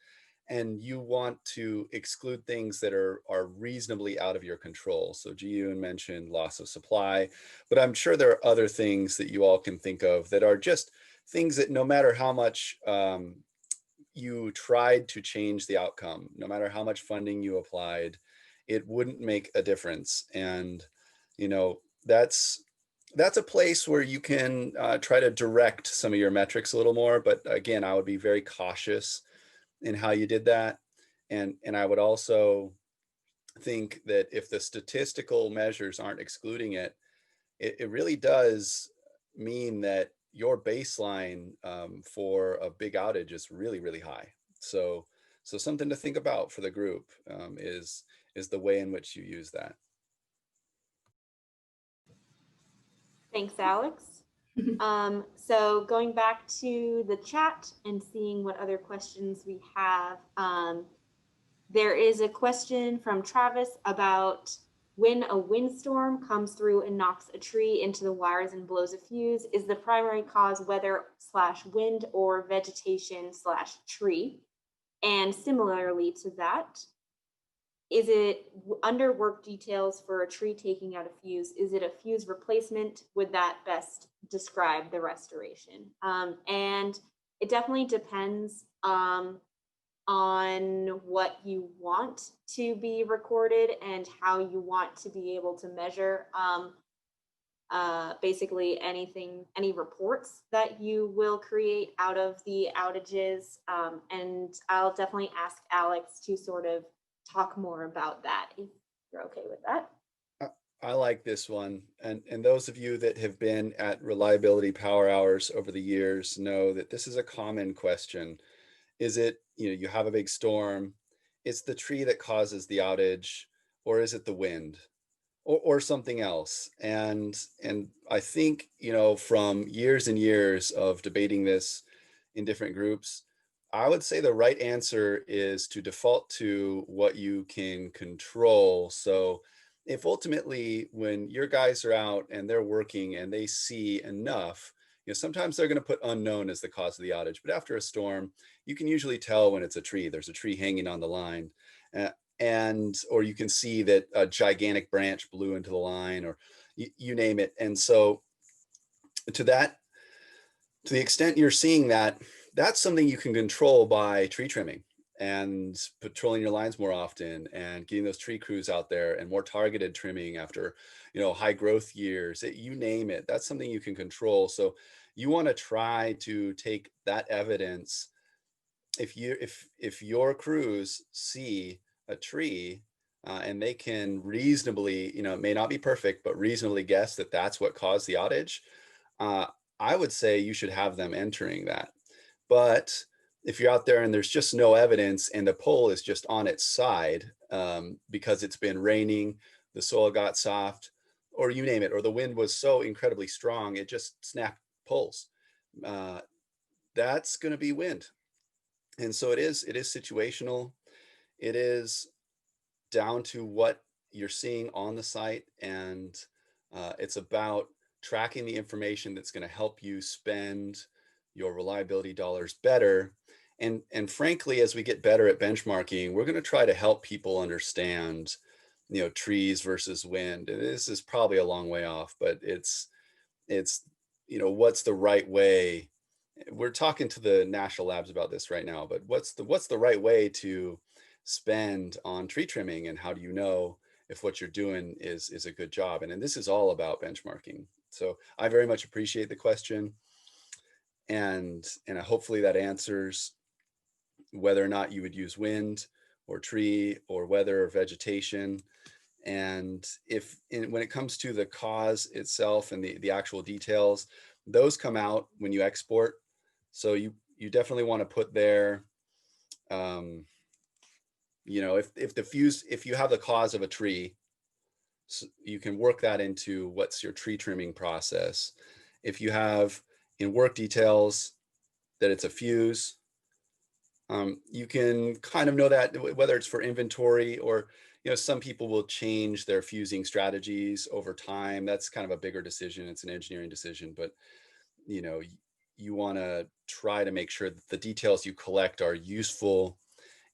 and you want to exclude things that are reasonably out of your control. So Ji-yoon mentioned loss of supply, but I'm sure there are other things that you all can think of that are just things that no matter how much you tried to change the outcome, no matter how much funding you applied, it wouldn't make a difference. And, you know, that's a place where you can try to direct some of your metrics a little more. But again, I would be very cautious in how you did that. And I would also think that if the statistical measures aren't excluding it, it really does mean that your baseline for a big outage is really, really high. So something to think about for the group is the way in which you use that. Thanks, Alex. So going back to the chat and seeing what other questions we have, there is a question from Travis about when a windstorm comes through and knocks a tree into the wires and blows a fuse, is the primary cause weather/wind or vegetation/tree? And similarly to that, is it under work details for a tree taking out a fuse? Is it a fuse replacement? Would that best describe the restoration? And it definitely depends on what you want to be recorded and how you want to be able to measure basically any reports that you will create out of the outages. And I'll definitely ask Alex to sort of talk more about that if you're okay with that. I like this one. And those of you that have been at Reliability Power Hours over the years know that this is a common question. Is it, you have a big storm, it's the tree that causes the outage, or is it the wind? Or something else. And I think, from years and years of debating this in different groups, I would say the right answer is to default to what you can control. So if ultimately when your guys are out and they're working and they see enough, sometimes they're going to put unknown as the cause of the outage, but after a storm, you can usually tell when it's a tree. There's a tree hanging on the line. Or you can see that a gigantic branch blew into the line, or you name it. And so to the extent you're seeing that, that's something you can control by tree trimming and patrolling your lines more often and getting those tree crews out there and more targeted trimming after, high growth years, you name it. That's something you can control. So you want to try to take that evidence. If your crews see a tree and they can reasonably, it may not be perfect, but reasonably guess that that's what caused the outage, I would say you should have them entering that. But if you're out there and there's just no evidence and the pole is just on its side because it's been raining, the soil got soft, or you name it, or the wind was so incredibly strong, it just snapped poles, that's going to be wind. And so it is situational. It is down to what you're seeing on the site, and it's about tracking the information that's going to help you spend your reliability dollars better. And frankly, as we get better at benchmarking, we're going to try to help people understand, trees versus wind. And this is probably a long way off, but it's what's the right way. We're talking to the national labs about this right now, but what's the right way to spend on tree trimming, and how do you know if what you're doing is a good job? And this is all about benchmarking. So I very much appreciate the question, and hopefully that answers whether or not you would use wind or tree or weather or vegetation. And when it comes to the cause itself and the actual details, those come out when you export. So you definitely want to put there, if you have the cause of a tree, so you can work that into what's your tree trimming process. If you have in work details that it's a fuse, you can kind of know that whether it's for inventory or, some people will change their fusing strategies over time. That's kind of a bigger decision. It's an engineering decision, but you want to try to make sure that the details you collect are useful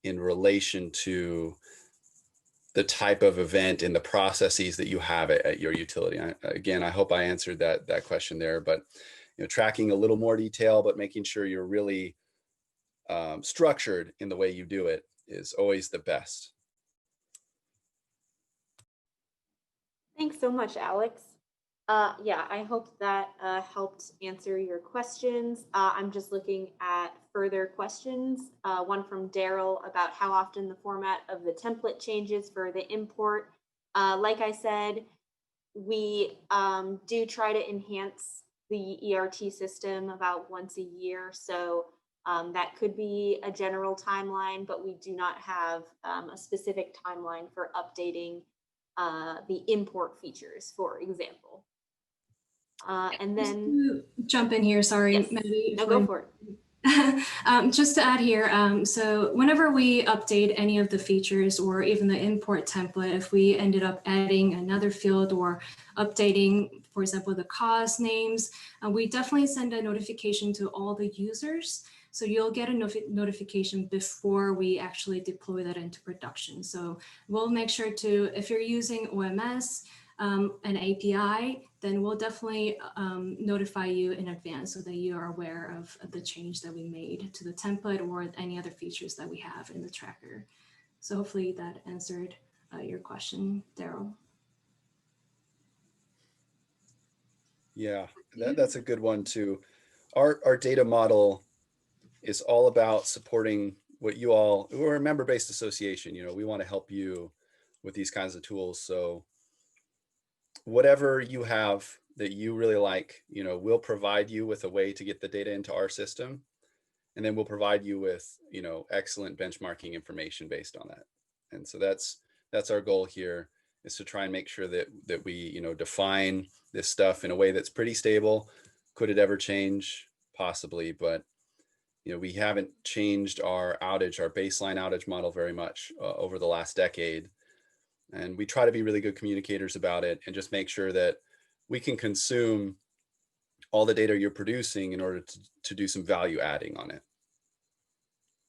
in relation to the type of event and the processes that you have at your utility. Again, I hope I answered that question there, but tracking a little more detail, but making sure you're really structured in the way you do it is always the best. Thanks so much, Alex. Yeah, I hope that helped answer your questions. I'm just looking at further questions. One from Daryl about how often the format of the template changes for the import. Like I said, we do try to enhance the ERT system about once a year. So that could be a general timeline, but we do not have a specific timeline for updating the import features, for example. And Just then to jump in here, sorry, yes. Maddie. No, go for it. Just to add here, so whenever we update any of the features or even the import template, if we ended up adding another field or updating, for example, the cause names, we definitely send a notification to all the users. So you'll get a notification before we actually deploy that into production. So we'll make sure to, if you're using OMS, an API, then we'll definitely notify you in advance so that you are aware of the change that we made to the template or any other features that we have in the tracker. So hopefully that answered your question, Daryl. Yeah, that's a good one too. Our data model is all about supporting what you all, we're a member-based association, we want to help you with these kinds of tools. So whatever you have that you really like, we'll provide you with a way to get the data into our system. And then we'll provide you with, excellent benchmarking information based on that. And so that's our goal here, is to try and make sure that we, define this stuff in a way that's pretty stable. Could it ever change? Possibly, but we haven't changed our baseline outage model very much over the last decade. And we try to be really good communicators about it and just make sure that we can consume all the data you're producing in order to do some value adding on it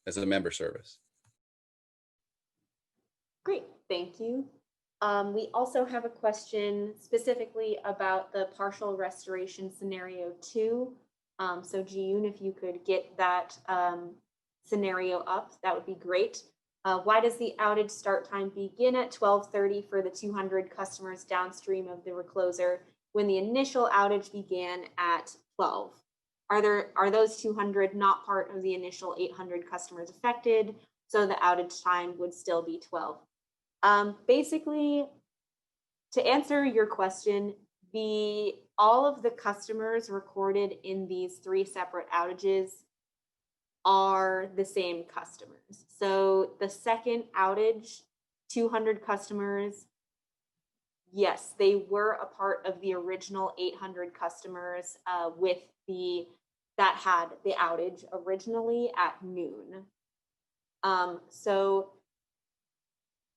as a member service. Great, thank you. We also have a question specifically about the partial restoration scenario 2. So Jiyun, if you could get that scenario up, that would be great. Why does the outage start time begin at 12:30 for the 200 customers downstream of the recloser when the initial outage began at 12? Are those 200 not part of the initial 800 customers affected? So the outage time would still be 12. Basically, to answer your question, all of the customers recorded in these 3 separate outages are the same customers. So the second outage, 200 customers, yes, they were a part of the original 800 customers that had the outage originally at noon. So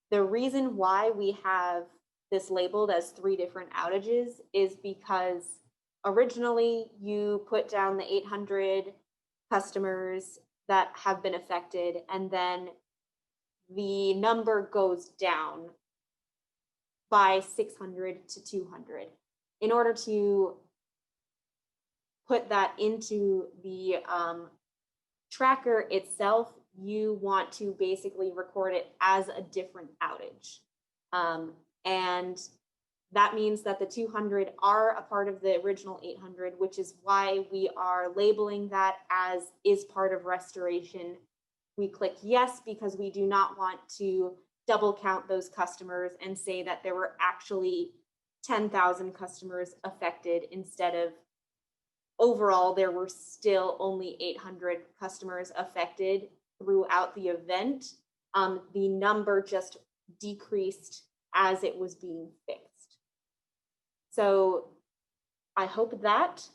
the reason why we have this labeled as 3 different outages is because originally you put down the 800 customers that have been affected, and then the number goes down by 600 to 200. In order to put that into the tracker itself, you want to basically record it as a different outage. And that means that the 200 are a part of the original 800, which is why we are labeling that as is part of restoration. We click yes because we do not want to double count those customers and say that there were actually 10,000 customers affected instead of overall there were still only 800 customers affected throughout the event. The number just decreased as it was being fixed. So I hope that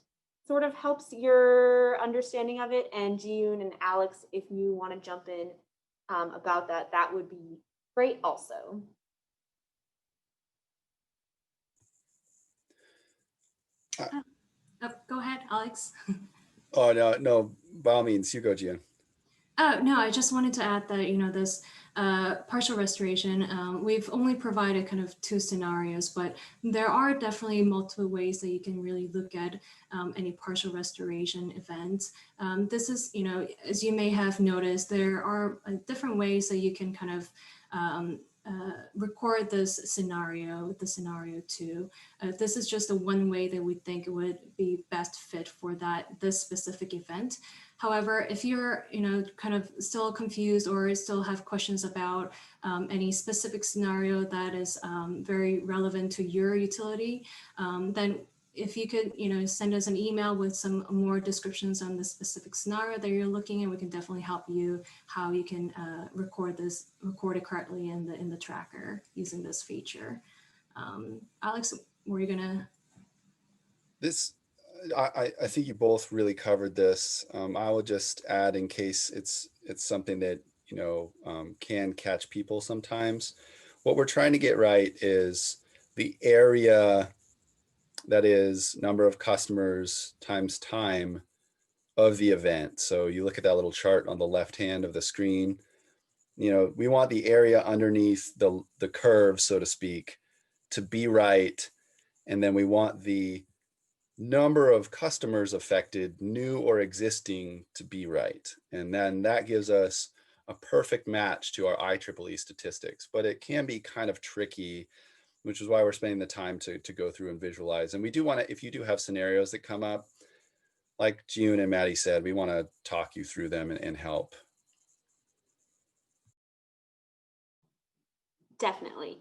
sort of helps your understanding of it. And Jiyun and Alex, if you want to jump in about that, that would be great also. Go ahead, Alex. Oh, no, no, by all means, you go, Gian. Oh, no, I just wanted to add that, this partial restoration, we've only provided kind of two scenarios, but there are definitely multiple ways that you can really look at any partial restoration events. This is, as you may have noticed, there are different ways that you can kind of record this scenario, the scenario two. This is just the one way that we think would be best fit for this specific event. However, if you're, kind of still confused or still have questions about any specific scenario that is very relevant to your utility, then if you could, send us an email with some more descriptions on the specific scenario that you're looking at, we can definitely help you how you can record it correctly in the tracker using this feature. Alex, were you gonna? This, I think you both really covered this. I will just add, in case it's something that can catch people sometimes. What we're trying to get right is the area, that is number of customers times time of the event. So you look at that little chart on the left hand of the screen. We want the area underneath the curve, so to speak, to be right, and then we want the number of customers affected, new or existing, to be right. And then that gives us a perfect match to our IEEE statistics, but it can be kind of tricky, which is why we're spending the time to go through and visualize. And we do want to, if you do have scenarios that come up, like June and Maddie said, we want to talk you through them and help. Definitely.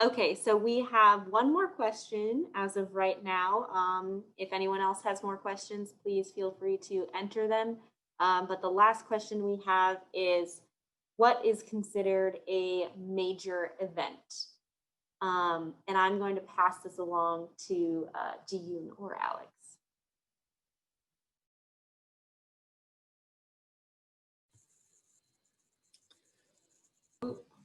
Okay, so we have one more question as of right now. If anyone else has more questions, please feel free to enter them. But the last question we have is, what is considered a major event? And I'm going to pass this along to Jiyun or Alex.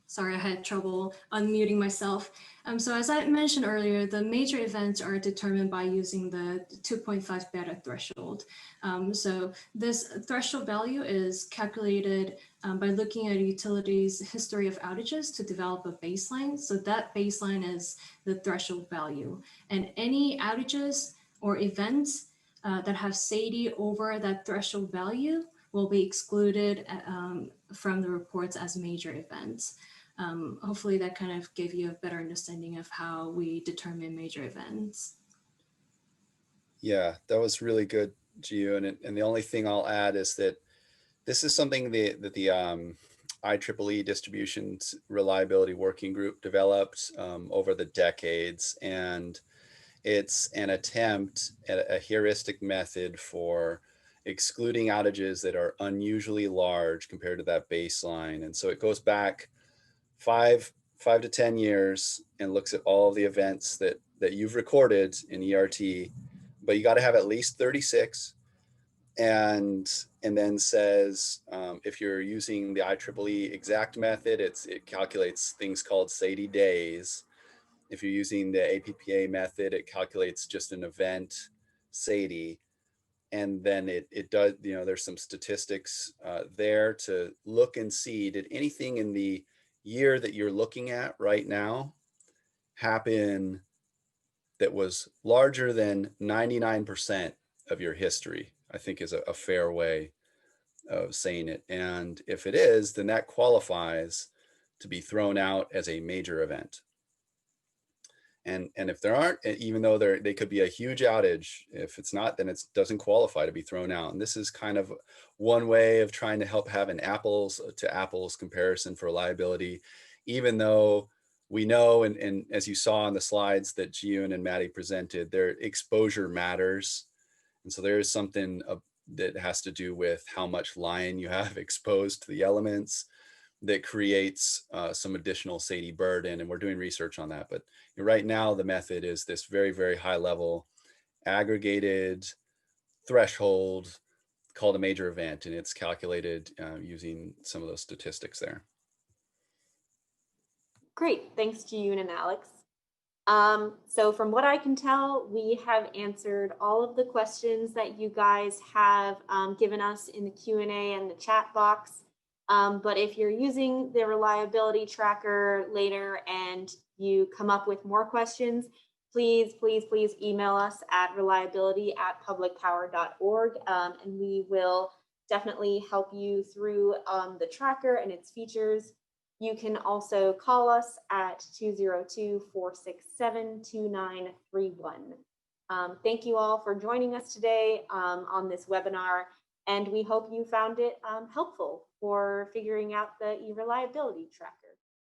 Sorry, I had trouble unmuting myself. So as I mentioned earlier, the major events are determined by using the 2.5 beta threshold. So this threshold value is calculated by looking at a utility's history of outages to develop a baseline. So that baseline is the threshold value. And any outages or events that have SAIDI over that threshold value will be excluded from the reports as major events. Hopefully that kind of gave you a better understanding of how we determine major events. Yeah, that was really good, Gio. And the only thing I'll add is that this is something that the IEEE Distributions Reliability Working Group developed over the decades. And it's an attempt at a heuristic method for excluding outages that are unusually large compared to that baseline. And so it goes back five to 10 years and looks at all the events that you've recorded in ERT, but you got to have at least 36. And then says, if you're using the IEEE exact method, it calculates things called SAIDI days. If you're using the APPA method, it calculates just an event SAIDI. And then it does, there's some statistics there to look and see, did anything in the year that you're looking at right now happen that was larger than 99% of your history, I think is a fair way of saying it. And if it is, then that qualifies to be thrown out as a major event. And if there aren't, even though they could be a huge outage, if it's not, then it doesn't qualify to be thrown out. And this is kind of one way of trying to help have an apples to apples comparison for reliability, even though we know, and as you saw on the slides that Jiyun and Maddie presented, their exposure matters. And so there is something that has to do with how much line you have exposed to the elements that creates some additional SAIDI burden, and we're doing research on that. But right now, the method is this very, very high level aggregated threshold called a major event, and it's calculated using some of those statistics there. Great, thanks to you and Alex. So from what I can tell, we have answered all of the questions that you guys have given us in the Q&A and the chat box. But if you're using the reliability tracker later and you come up with more questions, please email us at reliability@publicpower.org, and we will definitely help you through the tracker and its features. You can also call us at 202-467-2931. Thank you all for joining us today on this webinar, and we hope you found it helpful for figuring out the eReliability tracker.